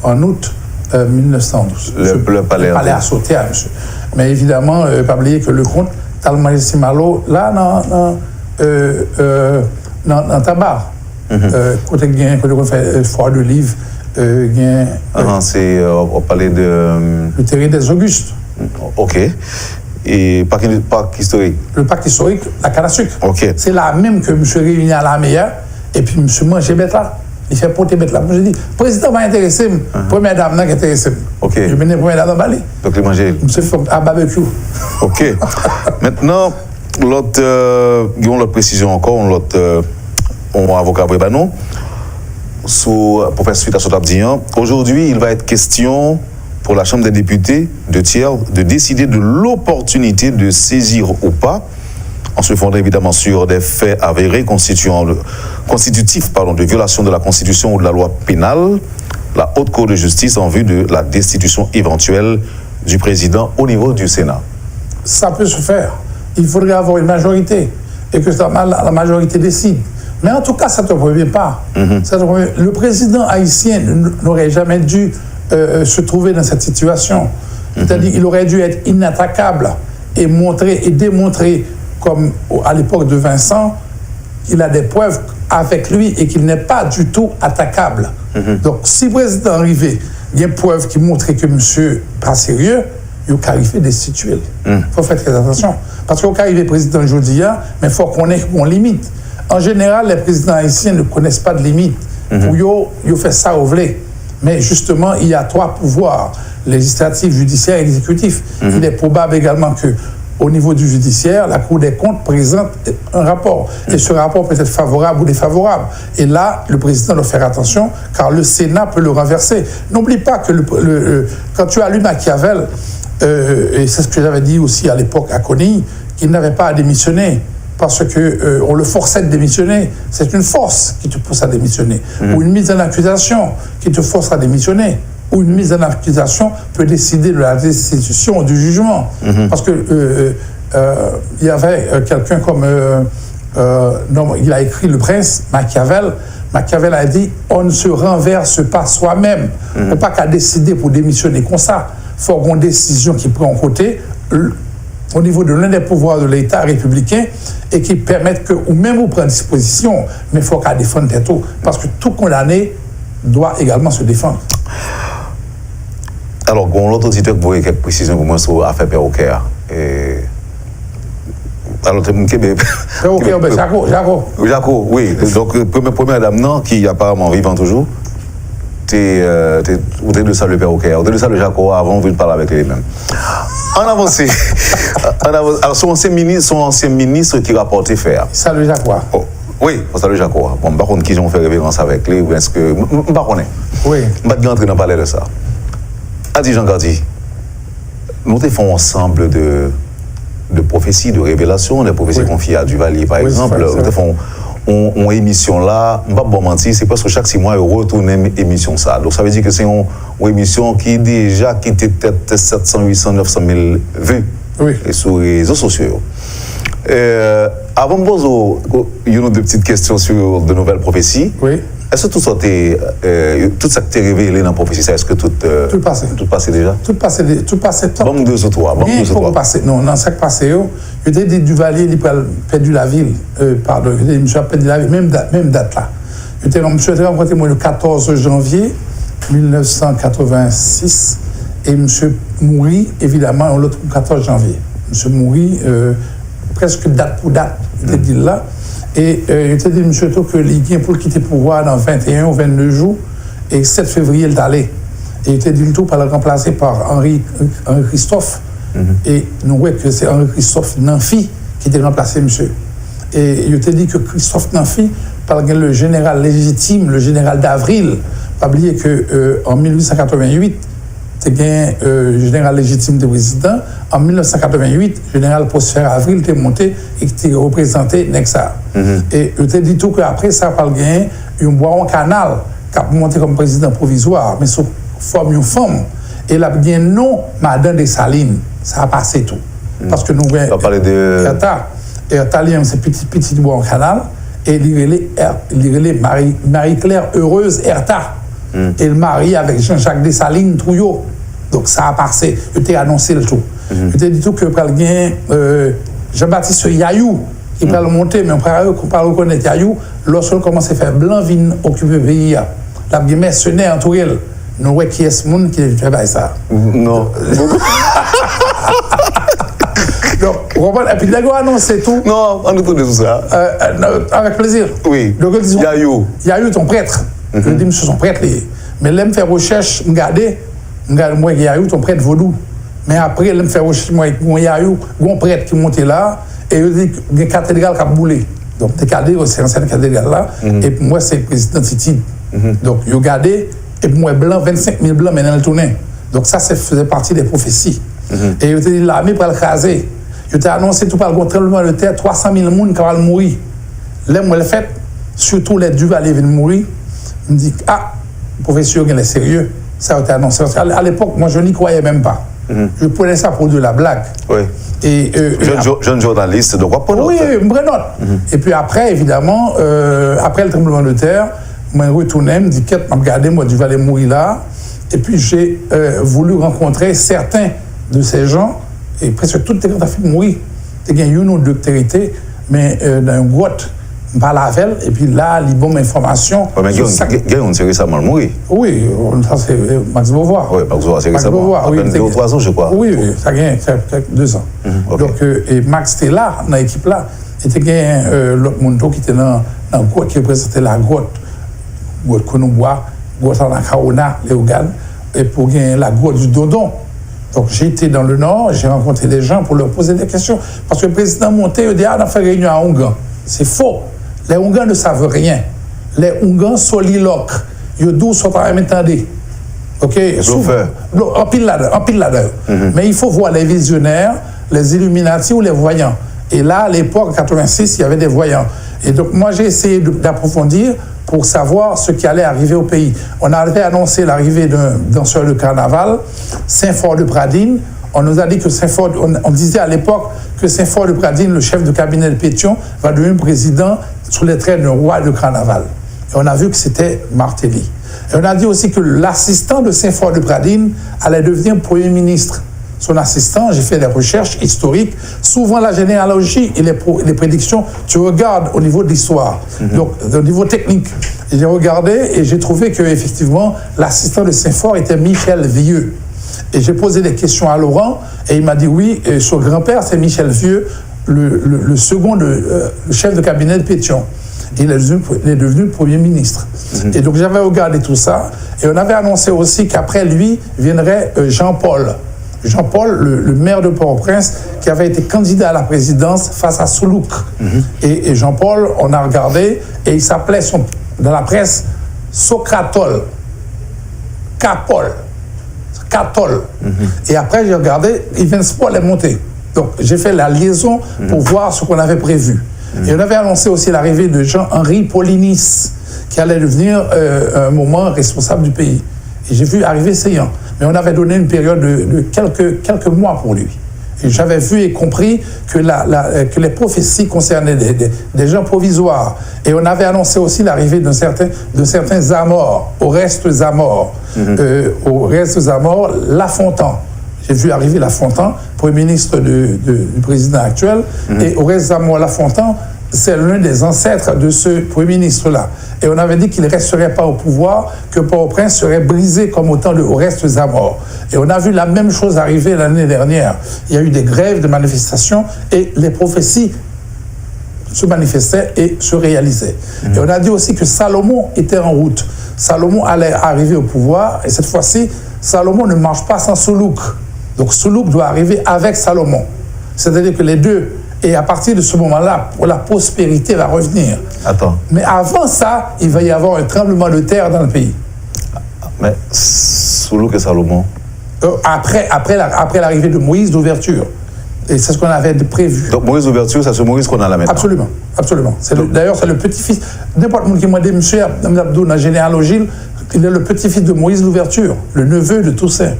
en août 1912. Le palais a sauté à monsieur. Mais évidemment, pas oublier que le comte, tellement Simalo, là, dans tabac, côté qu'on fait fort de livres, c'est au palais de... Le terrain des Augustes. Ok. Et parc historique. Le parc historique, la canne à sucre. Ok. C'est là même que M. réuni à la meilleure, et puis M. mangeait bête là. Il fait porter bête là. Je dis, le président va intéresser, première dame qui intéresse. Ok. Je venais première dame dans Bali. Donc il mangeait. M. fait à barbecue. Ok. Maintenant, l'autre précision encore, on avocat Brébanon. Pour faire suite à ce que tu as dit, aujourd'hui, il va être question pour la Chambre des députés de tiers de décider de l'opportunité de saisir ou pas, en se fondant évidemment sur des faits avérés constitutifs de violation de la Constitution ou de la loi pénale, la Haute Cour de justice en vue de la destitution éventuelle du président au niveau du Sénat. Ça peut se faire. Il faudrait avoir une majorité et que la majorité décide. Mais en tout cas, ça ne te prévient pas. Le président haïtien n'aurait jamais dû se trouver dans cette situation. C'est-à-dire qu'il aurait dû être inattaquable et montrer et démontrer, comme à l'époque de Vincent, qu'il a des preuves avec lui et qu'il n'est pas du tout attaquable. Donc, si le président arrivait, il y a une preuve qui montrait que monsieur pas sérieux, il faut arriver destituer. Il faut faire très attention. Parce qu'il faut arriver président aujourd'hui, mais il faut qu'on ait une limite. En général, les présidents haïtiens ne connaissent pas de limite. Pour ils font ça au blé. Mais justement, il y a trois pouvoirs, législatif, judiciaire et exécutif. Il est probable également qu'au niveau du judiciaire, la Cour des comptes présente un rapport. Et ce rapport peut être favorable ou défavorable. Et là, le président doit faire attention, car le Sénat peut le renverser. N'oublie pas que quand tu as lu Machiavel, et c'est ce que j'avais dit aussi à l'époque à Conille, qu'il n'avait pas à démissionner. Parce qu'on le forçait de démissionner. C'est une force qui te pousse à démissionner. Ou une mise en accusation qui te force à démissionner. Ou une mise en accusation peut décider de la destitution ou du jugement. Parce que il y avait quelqu'un comme... il a écrit Le Prince, Machiavel. Machiavel a dit, on ne se renverse pas soi-même. On ne peut pas qu'à décider pour démissionner comme ça. Il faut avoir une décision qui prend en côté au niveau de l'un des pouvoirs de l'État républicain et qui permettent que, ou même vous prendre disposition, mais il faut qu'à défendre des taux. Parce que tout condamné doit également se défendre. Alors, l'autre auditeur vous avez quelques précisions pour moi sur l'affaire Perroquet. Alors, Perroquet, Jaco, oui. Donc, première dame, non, qui est apparemment vivant toujours. Vous êtes de ça le Perroquet, vous êtes de ça le Jaco avant, vous ne parlez avec les mêmes. En avance. Alors, son ancien ministre qui rapportait faire. Ça le Jaco. Oh, oui, ça le Jaco. Bon, par contre, qui ont fait révérence avec lui, ou est-ce que. Je ne sais pas. Oui. Je ne vais pas rentrer dans le palais de ça. A dit Jean Gardi, nous faisons ensemble de prophéties, de révélations, des prophéties confiées à Duvalier, par exemple. Nous faisons une émission là, je ne vais pas mentir, c'est parce que chaque 6 mois, on retourne une émission ça. Donc ça veut dire que c'est une émission qui était peut-être 700, 800, 900 000 vues sur les réseaux sociaux. Avant de poser une petite question sur de nouvelles prophéties, est-ce que tout ça t'est révélé dans la prophétie, est-ce que tout passé déjà? Tout passé. Bon, 2 ou 3. Non, ça qui passé, je t'ai dit Duvalier, il a perdu la ville. Pardon, je t'ai dit, monsieur a perdu la ville, même date là. Je t'ai rencontré moi le 14 janvier 1986 et monsieur mourit, évidemment, l'autre 14 janvier. Monsieur mourit presque date pour date, je t'ai dit là. Et je t'ai dit, monsieur, que l'Iguien pour quitter le pouvoir dans 21 ou 22 jours, et 7 février, il est allé. Et je t'ai dit, le tout par le remplacer par Henri Christophe. Et nous voyons que c'est Henri Christophe Nanfi qui était remplacé, monsieur. Et je t'ai dit que Christophe Nanfi, par le général légitime, le général d'Avril, pas oublier qu'en 1888, c'était un général légitime de président. En 1988, le général Prosper Avril était monté et était représenté Nexa. Et je t'ai dit tout qu'après ça, par le un bois canal qui a monté comme président provisoire, mais sous forme une femme. Et là, il y a un nom, Madame Dessalines. Ça a passé tout. Parce que nous, on va parler de. Erta, c'est petit bois en canal. Et il est Marie-Claire Heureuse Erta. Et le mari avec Jean-Jacques Dessalines Trouillot. Donc ça a passé. Je t'ai annoncé le tout. Je t'ai dit tout que par Jean-Baptiste Yayou, qui peut le monter, mais on peut pas reconnaître Yayou, lorsqu'on commence à faire blanc, vin occuper le pays. La mercenaire entre elles. Nous voyons qui est ce monde qui fait ça. Non. Donc, et puis, d'accord, annoncé tout. Non, on nous de tout ça. Avec plaisir. Oui. Donc, disons, Yayou, ton prêtre. Je dis, monsieur, son prêtre. Mais là, je fais recherche, moi, Yayou, ton prêtre vaudou. Mais après, là, je fais recherche, moi, Yayou, mon prêtre qui montait là, et je dis, il y a une cathédrale qui a boulé. Donc, c'est une ancienne cathédrale là, et pour moi, c'est le président Titi. Donc, il a gardé, et pour moi, blanc, 25 000 blancs, maintenant, le tournait. Donc, ça faisait partie des prophéties. Et je te dis, l'armée pour le craser. Je t'ai annoncé tout par le tremblement de terre, 300 000 personnes qui vont mourir. Là, moi, le fait, surtout les deux allaient venir mourir, je me dis, le professeur, il est sérieux. Ça a été annoncé. À l'époque, moi, je n'y croyais même pas. Je prenais ça pour de la blague. Oui. Et, jeune journaliste, donc quoi oui, je prends note. Et puis après, évidemment, après le tremblement de terre, je me retourné, je me dis, qu'est-ce que je regardé, moi, je vais aller mourir là. Et puis j'ai voulu rencontrer certains de ces gens, et presque toutes les gens qui ont mourir. Il y a une ou deux qui mais dans une grotte, je parle avec elle, et puis là, il y a bonne information. Mais il y a une série récemment mourir. Oui, ça c'est Max Beauvoir. Oui, Max Beauvoir, c'est récemment. À peine 2 ou 3 ans, je crois. Oui, ça a 2 ans. Donc, et Max était là, dans l'équipe là. Et il y a l'autre monde qui était dans la grotte, qui représentait la grotte Konoubois, grotte en Akaona, Léogane, et pour gagner la grotte du Dodon. Donc j'ai été dans le Nord, j'ai rencontré des gens pour leur poser des questions. Parce que le président Monté, il dit, on a fait réunion à Ongan. C'est faux. Les Ongans ne savent rien. Les Ongans soliloques. Ils disent sont en même temps. OK? En pile là-dedans. Mais il faut voir les visionnaires, les Illuminati ou les voyants. Et là, à l'époque, en 86, il y avait des voyants. Et donc, moi, j'ai essayé d'approfondir pour savoir ce qui allait arriver au pays. On avait annoncé l'arrivée d'un danseur de carnaval, Saint-Fort de Pradine. On nous a dit que Saint-Fort, on disait à l'époque que Saint-Fort de Pradine, le chef de cabinet de Pétion, va devenir président sous les traits d'un roi de carnaval. Et on a vu que c'était Martelly. Et on a dit aussi que l'assistant de Saint-Fort de Pradine allait devenir Premier ministre. Son assistant, j'ai fait des recherches historiques. Souvent, la généalogie et les prédictions, tu regardes au niveau de l'histoire, donc au niveau technique. J'ai regardé et j'ai trouvé qu'effectivement, l'assistant de Saint-Fort était Michel Vieux. Et j'ai posé des questions à Laurent et il m'a dit oui, son grand-père, c'est Michel Vieux, le second, le chef de cabinet de Pétion. Il est devenu Premier ministre. Et donc, j'avais regardé tout ça et on avait annoncé aussi qu'après lui viendrait Jean-Paul. Jean-Paul, le maire de Port-au-Prince, qui avait été candidat à la présidence face à Soulouk. Et Jean-Paul, on a regardé, et il s'appelait dans la presse Socratol. Capol. Catol. Et après, j'ai regardé, Paul est monté. Donc, j'ai fait la liaison pour voir ce qu'on avait prévu. Et on avait annoncé aussi l'arrivée de Jean-Henri Paulinis, qui allait devenir un moment responsable du pays. Et j'ai vu arriver Seyhan. Mais on avait donné une période de quelques mois pour lui. Et j'avais vu et compris que les prophéties concernaient des gens provisoires. Et on avait annoncé aussi l'arrivée de certains Zamor, Oreste Zamor. Oreste Zamor, Lafontan. J'ai vu arriver Lafontan, Premier ministre du président actuel. Et Oreste Zamor Lafontan, c'est l'un des ancêtres de ce Premier ministre-là. Et on avait dit qu'il ne resterait pas au pouvoir, que Port-au-Prince serait brisé comme au temps de Oreste Zamor. Et on a vu la même chose arriver l'année dernière. Il y a eu des grèves, des manifestations, et les prophéties se manifestaient et se réalisaient. Et on a dit aussi que Salomon était en route. Salomon allait arriver au pouvoir, et cette fois-ci, Salomon ne marche pas sans Soulouk. Donc Soulouk doit arriver avec Salomon. C'est-à-dire que les deux Et à partir de ce moment-là, la prospérité va revenir. Attends. Mais avant ça, il va y avoir un tremblement de terre dans le pays. Mais Soulouk et Salomon? Après l'arrivée de Moïse d'ouverture. Et c'est ce qu'on avait prévu. Donc Moïse d'ouverture, c'est ce Moïse qu'on a là maintenant? Absolument, absolument. D'ailleurs, c'est le petit-fils. N'importe qui m'a dit, monsieur Abdou, dans la généalogie, il est le petit-fils de Moïse d'ouverture, le neveu de Toussaint,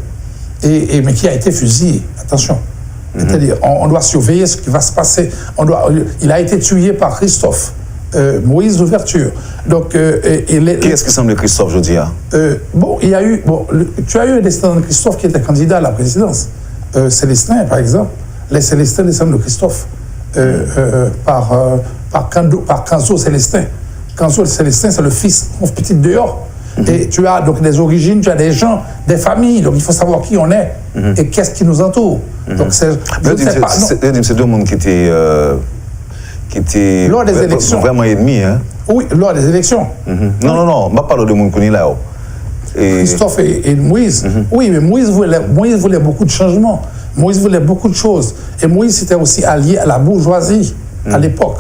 mais qui a été fusillé. Attention. C'est-à-dire, on doit surveiller ce qui va se passer. Il a été tué par Christophe, Moïse d'ouverture. Donc, qui est-ce qui semble Christophe, je dis? Tu as eu un descendant de Christophe qui était candidat à la présidence. Célestin, par exemple. Les Célestins descendent de Christophe par Canzo Célestin. Canzo Célestin, c'est le fils, mon petit dehors. Et tu as donc des origines, tu as des gens, des familles. Donc il faut savoir qui on est et qu'est-ce qui nous entoure. Donc c'est deux mondes qui étaient lors des élections. Vraiment ennemis. Hein? Oui, lors des élections. Non, je ne parle pas de monde qu'on est là. Christophe et Moïse. Oui, mais Moïse voulait beaucoup de changements. Moïse voulait beaucoup de choses. Et Moïse était aussi allié à la bourgeoisie à l'époque.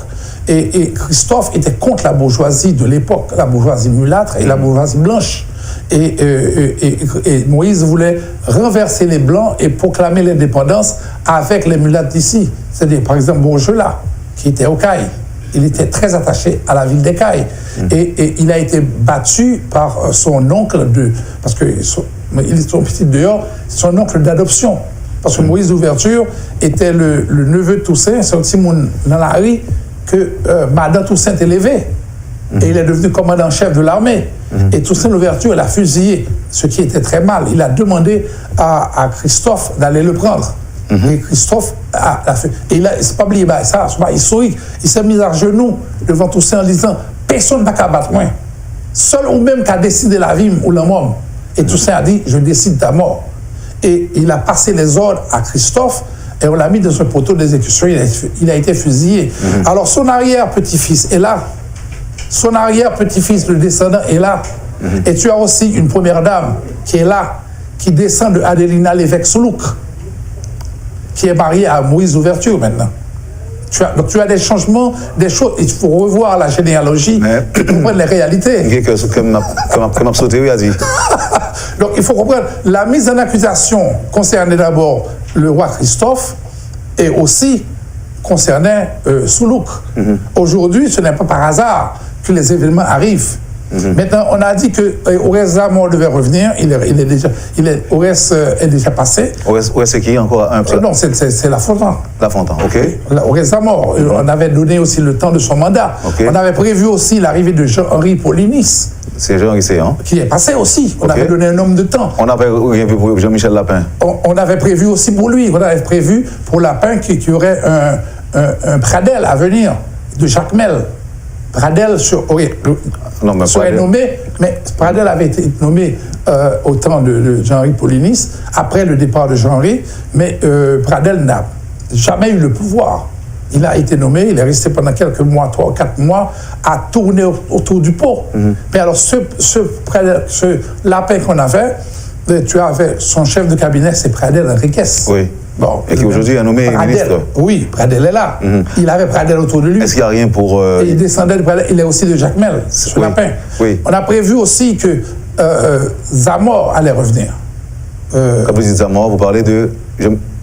Et Christophe était contre la bourgeoisie de l'époque, la bourgeoisie mulâtre et la bourgeoisie blanche. Et Moïse voulait renverser les Blancs et proclamer l'indépendance avec les mulâtres d'ici. C'est-à-dire, par exemple, Bourgelat, qui était au Caille. Il était très attaché à la ville des Cailles. Et il a été battu par son oncle, parce que il est son petit dehors, son oncle d'adoption. Parce que Moïse d'ouverture était le neveu de Toussaint, c'est aussi dans la rue que Madame Toussaint est élevé. Et il est devenu commandant-chef de l'armée. Et Toussaint d'ouverture, il a fusillé, ce qui était très mal. Il a demandé à Christophe d'aller le prendre. Et Christophe c'est pas oublié, ça, c'est pas historique. Il s'est mis à genoux devant Toussaint en disant personne n'a qu'à battre moi. Seul ou même qu'à décider la vie ou la mort. Et Toussaint a dit je décide ta mort. Et il a passé les ordres à Christophe et on l'a mis dans un poteau d'exécution. Il a été fusillé. Alors son arrière-petit-fils est là. Son arrière-petit-fils, le descendant, est là. Et tu as aussi une première dame qui est là, qui descend de Adelina l'évêque Soulouk, qui est mariée à Moïse d'ouverture maintenant. Donc tu as des changements, des choses. Il faut revoir la généalogie pour comprendre les réalités. Comme Absoluté a dit. Donc il faut comprendre. La mise en accusation concernait d'abord le roi Christophe et aussi concernait Soulouk. Aujourd'hui, ce n'est pas par hasard que les événements arrivent. Maintenant, on a dit que Orès Zamor devait revenir. Orès est déjà passé. Orès, c'est qui encore non, c'est La Fontaine. La Fontaine, ok. Orès Zamor. On avait donné aussi le temps de son mandat. Okay. On avait prévu aussi l'arrivée de Jean-Henri Paulinis. C'est Jean-Henri Séan. Qui est passé aussi. On avait donné un homme de temps. On avait prévu pour Jean-Michel Lapin. On avait prévu aussi pour lui. On avait prévu pour Lapin qu'il y aurait un Pradel à venir de Jacques Mel. Pradel serait nommé, mais Pradel avait été nommé au temps de Jean-Henri Paulinis, après le départ de Jean-Henri, mais Pradel n'a jamais eu le pouvoir. Il a été nommé, il est resté pendant quelques mois, 3 ou 4 mois, à tourner autour du pot. Mais alors, ce Lapin qu'on avait, tu avais son chef de cabinet, c'est Pradel Enriquez. Oui. Bon, et qui aujourd'hui a nommé ministre. Oui, Pradel est là. Il avait Pradel autour de lui. Est-ce qu'il n'y a rien pour... Et il descendait de Pradel. Il est aussi de Jacques Mel, ce Lapin. Oui. On a prévu aussi que Zamor allait revenir. Quand vous dites Zamor, vous parlez de...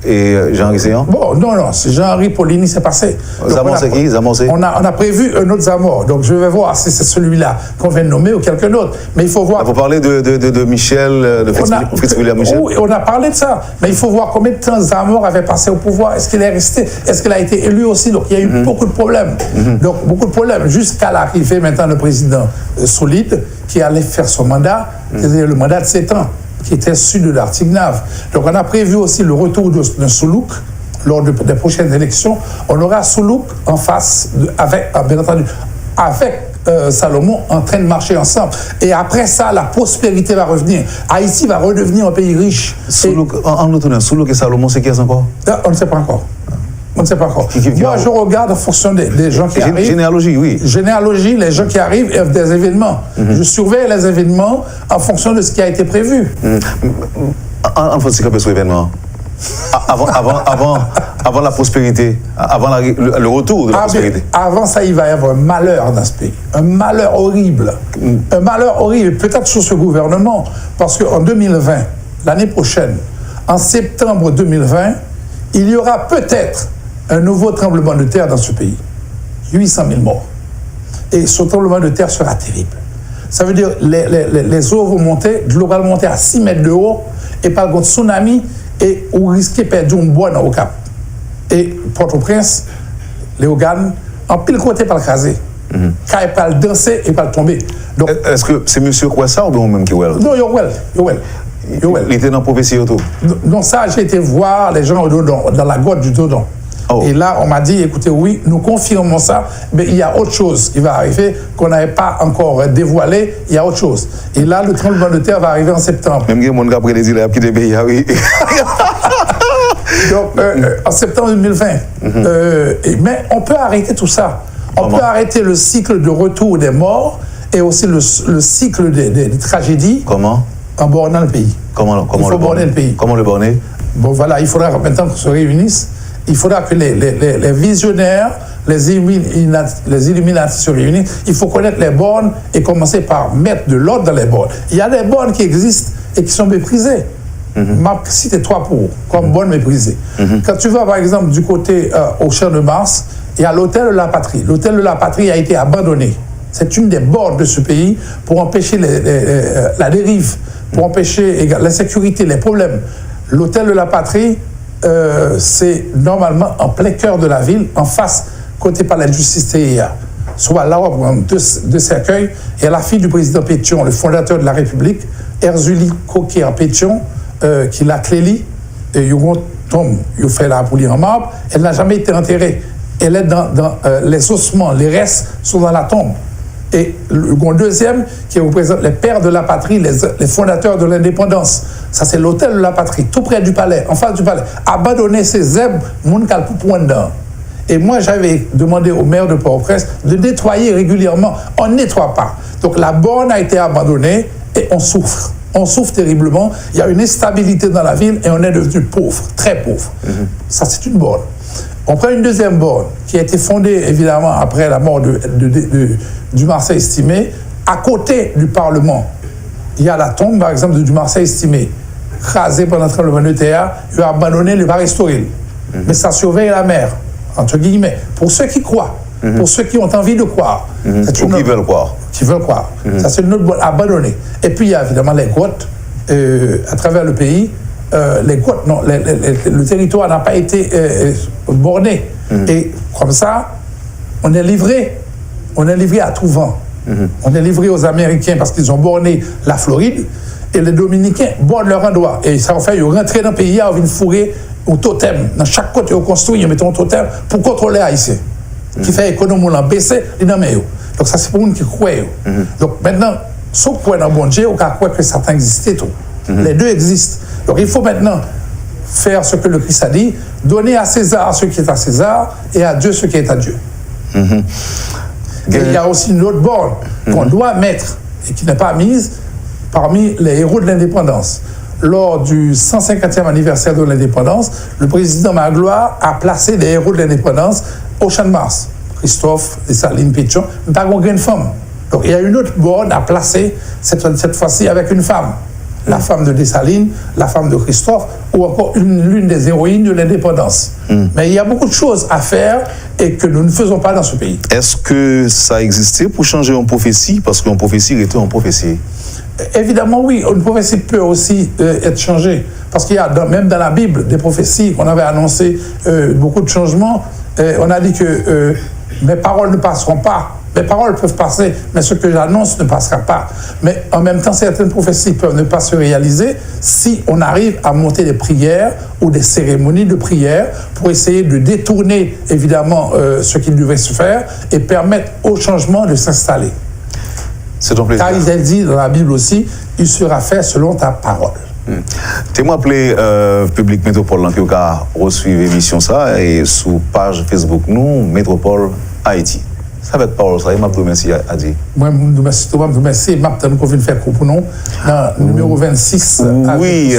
Jean-Henri Séan? Bon, non, c'est Jean-Henri Paulinis, c'est passé. Zamor, c'est qui? Zamor, c'est... On a prévu un autre Zamor. Donc, je vais voir si c'est celui-là qu'on vient de nommer ou quelqu'un d'autre. Mais il faut voir... Vous parlez de Michel, de Fritz-William Michel? Oui, on a parlé de ça. Mais il faut voir combien de temps Zamor avait passé au pouvoir. Est-ce qu'il est resté? Est-ce qu'il a été élu aussi? Donc, il y a eu beaucoup de problèmes. Donc, beaucoup de problèmes. Jusqu'à l'arrivée maintenant le président Solide, qui allait faire son mandat, c'est-à-dire le mandat de 7 ans, qui était sud de l'Artignave. Donc on a prévu aussi le retour d'un Soulouk lors des prochaines élections. On aura Soulouk en face, bien entendu, avec Salomon en train de marcher ensemble. Et après ça, la prospérité va revenir. Haïti va redevenir un pays riche. Soulouk, Soulouk et Salomon, c'est qui encore? On ne sait pas encore. On ne sait pas encore. Moi, je regarde en fonction des gens qui arrivent. Généalogie, oui. Généalogie, les gens qui arrivent et des événements. Je surveille les événements en fonction de ce qui a été prévu. En fait, c'est quoi ce événement? avant la prospérité, avant le retour de la prospérité. Avant ça, il va y avoir un malheur dans ce pays. Un malheur horrible. Un malheur horrible, peut-être sur ce gouvernement, parce qu'en 2020, l'année prochaine, en septembre 2020, il y aura peut-être un nouveau tremblement de terre dans ce pays. 800 000 morts. Et ce tremblement de terre sera terrible. Ça veut dire que les eaux vont monter, l'eau va monter à 6 mètres de haut, et par contre, tsunami, et vous risquez de perdre un bois au Cap. Et Port-au-Prince, Léogane, en pile côté par le craser. Quand il parle danser et pas tomber. Donc, est-ce que c'est monsieur Kouessa ou bien même qui well? Non, Il était dans la prophétie autour. Non, ça, j'ai été voir les gens dans la grotte du Dodon. Oh. Et là, on m'a dit, écoutez, oui, nous confirmons ça, mais il y a autre chose qui va arriver qu'on n'avait pas encore dévoilé, il y a autre chose. Et là, le tremblement de terre va arriver en septembre. Même il y a des après les îles qui des pays, oui. Donc, en septembre 2020. Mais on peut arrêter tout ça. On peut arrêter le cycle de retour des morts et aussi le cycle des tragédies. Comment? En bornant le pays. Comment le borner le pays. Comment le borner? Bon, voilà, il faudra maintenant qu'on se réunisse. Il faudra que les visionnaires, les Illuminati se réunissent. Il faut connaître les bornes et commencer par mettre de l'ordre dans les bornes. Il y a des bornes qui existent et qui sont méprisées. M'a cité 3 pour comme bornes méprisées. Quand tu vas par exemple du côté au Champ de Mars, il y a l'hôtel de la Patrie. L'hôtel de la Patrie a été abandonné. C'est une des bornes de ce pays pour empêcher la dérive, pour empêcher l'insécurité, les problèmes. L'hôtel de la Patrie, c'est normalement en plein cœur de la ville, en face, côté palais de justice TIA. Soit là, on a deux cercueils, et la fille du président Pétion, le fondateur de la République, Erzulie Coquet Pétion, qui l'a clélie, et il fait la poulie en marbre, elle n'a jamais été enterrée. Elle est dans les ossements, les restes sont dans la tombe. Et le deuxième, qui représente les pères de la patrie, les fondateurs de l'indépendance. Ça, c'est l'hôtel de la patrie, tout près du palais, en face du palais. Abandonner ces zèbres, moun kal pou point dedans. Et moi, j'avais demandé au maire de Port-au-Prince de nettoyer régulièrement. On ne nettoie pas. Donc, la borne a été abandonnée et on souffre. On souffre terriblement. Il y a une instabilité dans la ville et on est devenu pauvre, très pauvre. Ça, c'est une borne. On prend une deuxième borne qui a été fondée, évidemment, après la mort du Marseille estimé. À côté du Parlement, il y a la tombe, par exemple, du Marseille estimé. Crasé pendant le tremblement de terre, il a abandonné, il va restaurer. Mais ça surveille la mer, entre guillemets. Pour ceux qui croient, pour ceux qui ont envie de croire. Qui veulent croire. Qui veulent croire. Ça, c'est une autre borne abandonnée. Et puis, il y a évidemment les grottes à travers le pays. Les grottes, non, le territoire n'a pas été borné. Et comme ça, on est livré à tout vent. On est livré aux Américains parce qu'ils ont borné la Floride et les Dominicains bornent leur endroit. Et ça en fait, ils rentrent dans le pays, ils viennent fourrer au totem. Dans chaque côté, ils construisent, ils mettent un totem pour contrôler les Haïtiens. Qui fait économie, on baissé, ils n'ont pas. Donc ça, c'est pour nous qui croient. Donc maintenant, sauf pour un bon Dieu, on croit que Satan existait tout. Les deux existent. Donc il faut maintenant faire ce que le Christ a dit, donner à César ce qui est à César et à Dieu ce qui est à Dieu. Et il y a aussi une autre borne qu'on doit mettre et qui n'est pas mise parmi les héros de l'indépendance. Lors du 150e anniversaire de l'indépendance, le président Magloire a placé les héros de l'indépendance au Champ de Mars. Christophe, Dessalines, Pétion, mais pas une femme. Donc il y a une autre borne à placer, cette fois-ci avec une femme. La femme de Dessalines, la femme de Christophe, ou encore l'une des héroïnes de l'indépendance. Mais il y a beaucoup de choses à faire et que nous ne faisons pas dans ce pays. Est-ce que ça existait pour changer une prophétie? Parce qu'une prophétie était une prophétie. Évidemment, oui. Une prophétie peut aussi être changée. Parce qu'il y a même dans la Bible des prophéties qu'on avait annoncées, beaucoup de changements. On a dit que mes paroles ne passeront pas. Mes paroles peuvent passer, mais ce que j'annonce ne passera pas. Mais en même temps, certaines prophéties peuvent ne pas se réaliser si on arrive à monter des prières ou des cérémonies de prière pour essayer de détourner, évidemment, ce qui devait se faire et permettre au changement de s'installer. C'est ton plaisir. Car il dit dans la Bible aussi, il sera fait selon ta parole. Tu m'as appelé Public Métropole qui a reçu l'émission ça et sous page Facebook nous, Métropole Haïti. Ça va être parole, ça, et je vous remercie à dire. Moi, je vous remercie, je vous remercie, je vous faire pour nous, dans le numéro 26. Oui,